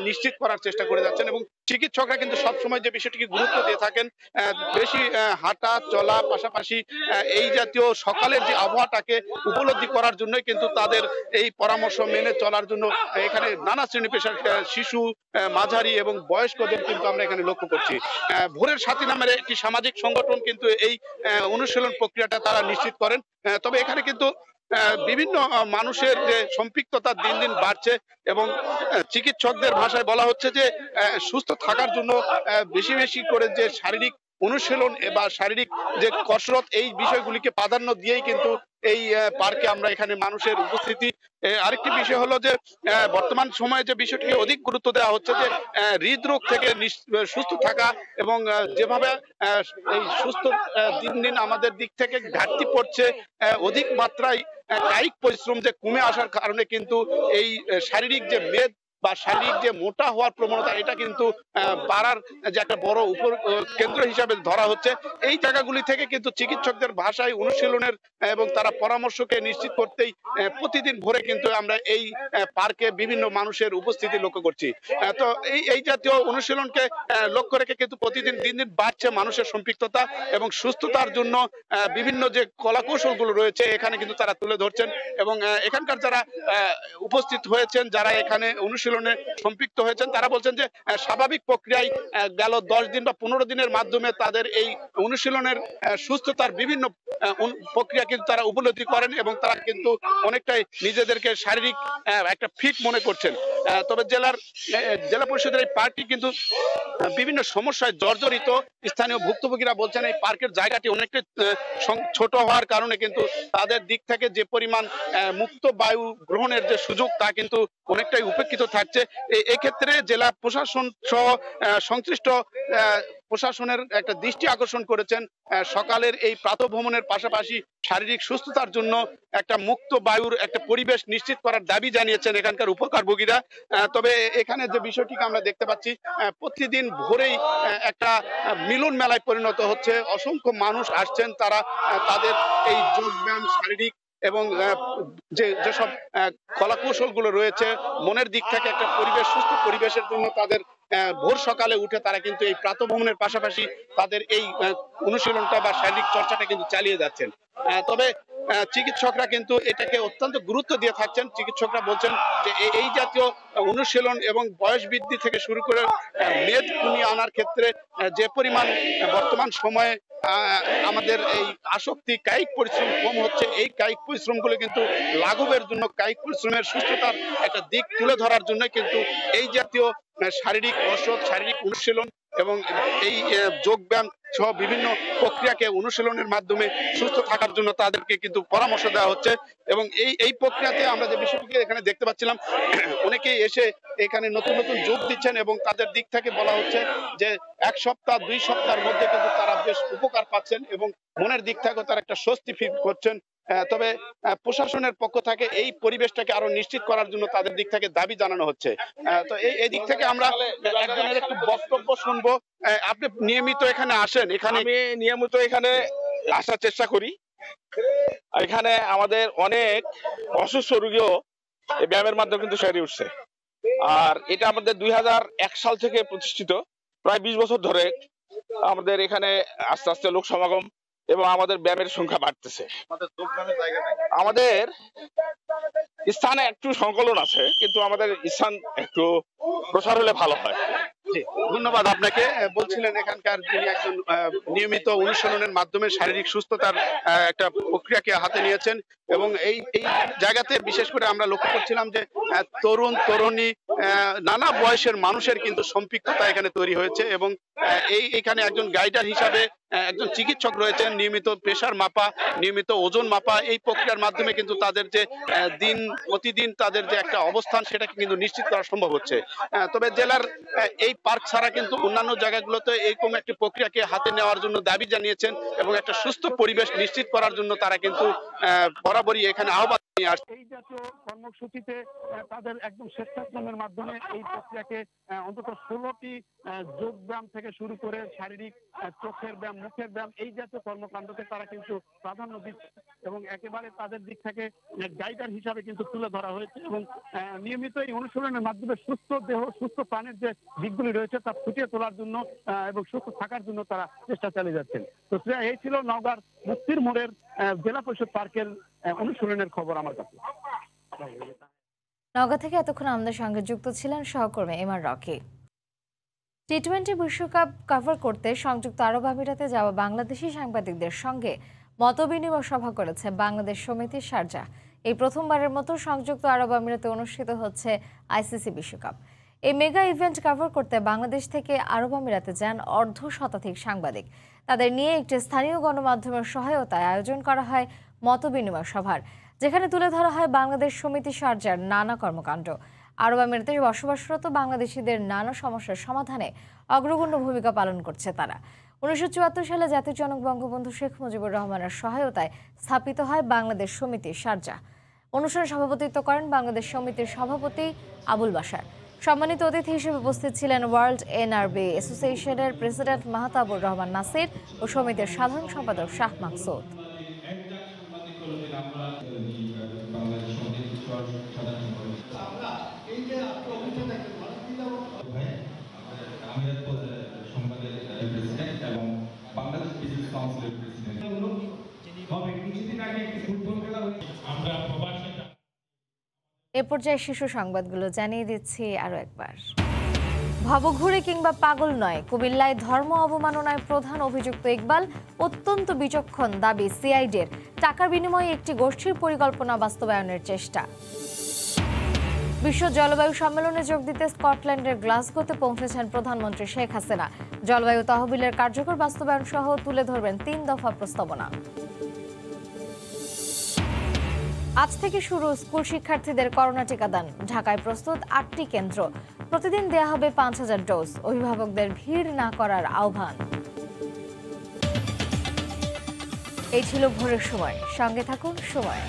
Speaker 4: নিশ্চিত করার চেষ্টা করে যাচ্ছেন এবং চিকিৎসকরা কিন্তু সবসময় যে বিষয়টিকে গুরুত্ব দিয়ে থাকেন বেশি হাঁটা চলা পাশাপাশি এই জাতীয় সকালের যে আবহাওয়াটাকে উপলব্ধি করার জন্যই কিন্তু তাদের এই পরামর্শ মেনে চলার জন্য এখানে নানা শ্রেণী পেশার শিশু মাঝারি এবং বয়স্কদের কিন্তু আমরা এখানে লক্ষ্য করছি। ভোরের সাথী নামের একটি সামাজিক সংগঠন কিন্তু এই অনুশীলন প্রক্রিয়াটা তারা নিশ্চিত করেন। তবে এখানে কিন্তু বিভিন্ন মানুষের যে সম্পৃক্ততা দিন দিন বাড়ছে এবং চিকিৎসকদের ভাষায় বলা হচ্ছে যে সুস্থ থাকার জন্য বেশি বেশি করে যে শারীরিক অনুশীলন বা শারীরিক যে কসরত এই বিষয়গুলিকে প্রাধান্য দিয়েই কিন্তু এই পার্কে আমরা এখানে মানুষের উপস্থিতি। আরেকটি বিষয় হলো যে বর্তমান সময়ে যে বিষয়টিকে অধিক গুরুত্ব দেওয়া হচ্ছে যে হৃদরোগ থেকে সুস্থ থাকা এবং যেভাবে এই সুস্থ দিন দিন আমাদের দিক থেকে ঘাটতি পড়ছে অধিক মাত্রায় কায়িক পরিশ্রম যে কমে আসার কারণে কিন্তু এই শারীরিক যে মেদ বা শারীরিক যে মোটা হওয়ার প্রবণতা এটা কিন্তু বাড়ার যে একটা বড় উপর কেন্দ্র হিসাবে ধরা হচ্ছে। এই জায়গাগুলি থেকে কিন্তু চিকিৎসকদের ভাষায় অনুশীলনের এবং তারা পরামর্শকে নিশ্চিত করতেই প্রতিদিন ভোরে কিন্তু আমরা এই পার্কে বিভিন্ন মানুষের উপস্থিতি লক্ষ্য করছি। তো এই জাতীয় অনুশীলনকে লক্ষ্য রেখে কিন্তু প্রতিদিন দিন দিন বাড়ছে মানুষের সম্পৃক্ততা এবং সুস্থতার জন্য বিভিন্ন যে কলাকৌশলগুলো রয়েছে এখানে কিন্তু তারা তুলে ধরছেন এবং এখানকার যারা উপস্থিত হয়েছেন যারা এখানে অনুশীলনে সম্পৃক্ত হয়েছেন তারা বলছেন যে স্বাভাবিক প্রক্রিয়ায় গেল 10 দিন বা 15 দিনের মাধ্যমে তাদের এই অনুশীলনের সুস্থতার বিভিন্ন প্রক্রিয়া কিন্তু তারা উপলব্ধি করেন এবং তারা কিন্তু অনেকটাই নিজেদেরকে শারীরিক একটা ফিট মনে করছেন। তবে জেলা পরিষদের এই পার্কটি কিন্তু বিভিন্ন সমস্যায় জর্জরিত। স্থানীয় ভুক্তভোগীরা বলছেন এই পার্কের জায়গাটি অনেকটা ছোট হওয়ার কারণে কিন্তু তাদের দিক থেকে যে পরিমাণ মুক্ত বায়ু গ্রহণের যে সুযোগ তা কিন্তু অনেকটাই উপেক্ষিত থাকছে। এক্ষেত্রে জেলা প্রশাসন সহ সংশ্লিষ্ট প্রশাসনের একটা দৃষ্টি আকর্ষণ করেছেন সকালের এই প্রাতঃভ্রমণের পাশাপাশি শারীরিক সুস্থতার জন্য একটা মুক্ত বায়ুর একটা পরিবেশ নিশ্চিত করার দাবি জানিয়েছেন এখানকার উপকারভোগীরা। তবে এখানে যে বিষয়টিকে আমরা দেখতে পাচ্ছি প্রতিদিন ভোরেই একটা মিলন মেলায় পরিণত হচ্ছে। অসংখ্য মানুষ আসছেন, তারা তাদের এই যোগব্যায়াম শারীরিক এবং যেসব কলাকৌশল গুলো রয়েছে মনের দিক থেকে একটা পরিবেশ সুস্থ পরিবেশের জন্য তাদের ভোর সকালে উঠে তারা কিন্তু এই প্রাতঃভ্রমণের পাশাপাশি তাদের এই অনুশীলনটা বা শারীরিক চর্চাটা কিন্তু চালিয়ে যাচ্ছেন। তবে চিকিৎসকরা কিন্তু এটাকে অত্যন্ত গুরুত্ব দিয়ে থাকছেন। চিকিৎসকরা বলছেন যে এই জাতীয় অনুশীলন এবং বয়স বৃদ্ধি থেকে শুরু করে মেদ কমিয়ে আনার ক্ষেত্রে যে পরিমাণ বর্তমান সময়ে আমাদের এই আসক্তি কায়িক পরিশ্রম কম হচ্ছে, এই কায়িক পরিশ্রমগুলো কিন্তু লাঘবের জন্য কায়িক পরিশ্রমের সুস্থতার একটা দিক তুলে ধরার জন্য কিন্তু এই জাতীয় শারীরিক কসরত শারীরিক অনুশীলন এবং এই যোগব্যায়াম সহ বিভিন্ন প্রক্রিয়াকে অনুশীলনের মাধ্যমে সুস্থ থাকার জন্য তাদেরকে কিন্তু পরামর্শ দেওয়া হচ্ছে। এবং এই প্রক্রিয়াতে আমরা যে বিষয়টিকে এখানে দেখতে পাচ্ছিলাম অনেকেই এসে এখানে নতুন নতুন যোগ দিচ্ছেন এবং তাদের দিক থেকে বলা হচ্ছে যে 1 সপ্তাহ 2 সপ্তাহের মধ্যে কিন্তু তারা বেশ উপকার পাচ্ছেন এবং মনের দিক থেকেও তারা একটা স্বস্তি ফিল করছেন। তবে প্রশাসনের পক্ষ থেকে এই পরিবেশটাকে আরো নিশ্চিত করার জন্য তাদের দিক থেকে দাবি জানানো হচ্ছে। তো এই দিক থেকে আমরা একজনের একটু বক্তব্য শুনবো। আপনি নিয়মিত এখানে আসেন? এখানে
Speaker 19: আমি নিয়মিত এখানে আসার চেষ্টা করি। এখানে আমাদের অনেক অসুস্থ রোগীও এই ব্যায়ামের মাধ্যমে কিন্তু সেরে উঠছে। আর এটা আমাদের 2001 সাল থেকে প্রতিষ্ঠিত, প্রায় 20 বছর ধরে আমাদের এখানে আস্তে আস্তে লোক সমাগম এবং আমাদের ব্যায়ামের সংখ্যা বাড়তেছে। আমাদের স্থানে একটু সংকলন আছে, কিন্তু আমাদের স্থান একটু প্রসার হলে ভালো হয়।
Speaker 4: ধন্যবাদ আপনাকে। বলছিলেন এখানকার যিনি একজন নিয়মিত অনুশীলনের মাধ্যমে শারীরিক সুস্থতার একটা প্রক্রিয়াকে হাতে নিয়েছেন এবং এই জায়গাতে বিশেষ করে আমরা লক্ষ্য করছিলাম যে তরুণ তরুণী নানা বয়সের মানুষের কিন্তু সম্পৃক্ততা এখানে তৈরি হয়েছে এবং এইখানে একজন গাইডার হিসাবে একজন চিকিৎসক রয়েছেন, নিয়মিত প্রেশার মাপা, নিয়মিত ওজন মাপা, এই প্রক্রিয়ার মাধ্যমে কিন্তু তাদের যে দিন প্রতিদিন তাদের যে একটা অবস্থান সেটাকে কিন্তু নিশ্চিত করা সম্ভব হচ্ছে। তবে জেলার এই পার্ক ছাড়া কিন্তু অন্যান্য জায়গাগুলোতে এইরকম একটি প্রক্রিয়াকে হাতে নেওয়ার জন্য দাবি জানিয়েছেন এবং একটা সুস্থ পরিবেশ নিশ্চিত করার জন্য তারা কিন্তু বরাবরই এখানে আহ্বান নিয়ে আসছে।
Speaker 5: এই জাতীয় কর্মসূচিতে তাদের একদম স্বেচ্ছাশ্রমের মাধ্যমে এই প্রক্রিয়াকে অন্তত 16টি যোগব্যায়াম থেকে শুরু করে শারীরিক চোখের ব্যায়াম, মুখের ব্যায়াম, এই জাতীয় কর্মকাণ্ডকে তারা কিন্তু প্রাধান্য দিচ্ছে এবং একেবারে তাদের দিক থেকে গাইডার হিসাবে কিন্তু তুলে ধরা হয়েছে এবং নিয়মিত এই অনুশীলনের মাধ্যমে সুস্থ দেহ, সুস্থ প্রাণের যে দিকগুলি রয়েছে তা ফুটিয়ে তোলার জন্য এবং সুস্থ থাকার জন্য তারা চেষ্টা চালিয়ে যাচ্ছেন। তো এই ছিল নওগাঁর মুক্তির মোড়ের জেলা পরিষদ পার্কের অনুশীলনের খবর আমার কাছে।
Speaker 1: নওগাঁ থেকে এতক্ষণ আমাদের সঙ্গে যুক্ত ছিলেন সহকর্মী এমআর রকি। টি-20 বিশ্বকাপ কভার করতে সংযুক্ত আরব আমিরাতে যাওয়া বাংলাদেশি সাংবাদিকদের সঙ্গে মতবিনিময় সভা করেছে বাংলাদেশ সমিতি শারজাহ। এই প্রথমবারের মতো সংযুক্ত আরব আমিরাতে অনুষ্ঠিত হচ্ছে আইসিসি বিশ্বকাপ। এই মেগা ইভেন্ট কভার করতে বাংলাদেশ থেকে আরব আমিরাতে যান অর্ধশতাধিক সাংবাদিক। তাদের নিয়ে একটি স্থানীয় গণমাধ্যমের সহায়তায় আয়োজন করা হয় মতবিনিময় সভার, যেখানে তুলে ধরা হয় বাংলাদেশ সমিতি শারজাহর নানা কর্মকাণ্ড। আরব আমিরাতে বসবাসরত বাংলাদেশিদের নানা সমস্যার সমাধানে অগ্রগণ্য ভূমিকা পালন করছে তারা। 1974 সালে জাতির জনক বঙ্গবন্ধু শেখ মুজিবুর রহমানের সহায়তায় স্থাপিত হয় বাংলাদেশ সমিতি শারজাহ। অনুষ্ঠানে সভাপতিত্ব করেন বাংলাদেশ সমিতির সভাপতি আবুল বাশার। সম্মানিত অতিথি হিসেবে উপস্থিত ছিলেন ওয়ার্ল্ড এনআরবি অ্যাসোসিয়েশনের প্রেসিডেন্ট মাহতাবুর রহমান নাসির ও সমিতির সাধারণ সম্পাদক শাহ মাকসুদ। এ পর্যায়ে শিশু সংবাদগুলো জানিয়ে দিচ্ছি আরো একবার। ভবঘুরে কিংবা পাগল নয়, কুমিল্লায় ধর্ম অবমাননায় প্রধান অভিযুক্ত ইকবাল অত্যন্ত বিচক্ষণ, দাবি সিআইডির। টাকার বিনিময়ে একটি গোষ্ঠীর পরিকল্পনা বাস্তবায়নের চেষ্টা। বিশ্ব জলবায়ু সম্মেলনে যোগ দিতে স্কটল্যান্ডের গ্লাসগোতে পৌঁছেছেন প্রধানমন্ত্রী শেখ হাসিনা। জলবায়ু তহবিলের কার্যকর বাস্তবায়ন সহ তুলে ধরবেন 3 দফা প্রস্তাবনা। আজ থেকে শুরু স্কুল শিক্ষার্থীদের করোনা টিকাদান। ঢাকায় প্রস্তুত 8টি কেন্দ্র। প্রতিদিন দেয়া হবে 5000 ডোজ। অভিভাবকদের ভিড় না করার আহ্বান। এই ছিল ভোরের সময়। সঙ্গে থাকুন সময়।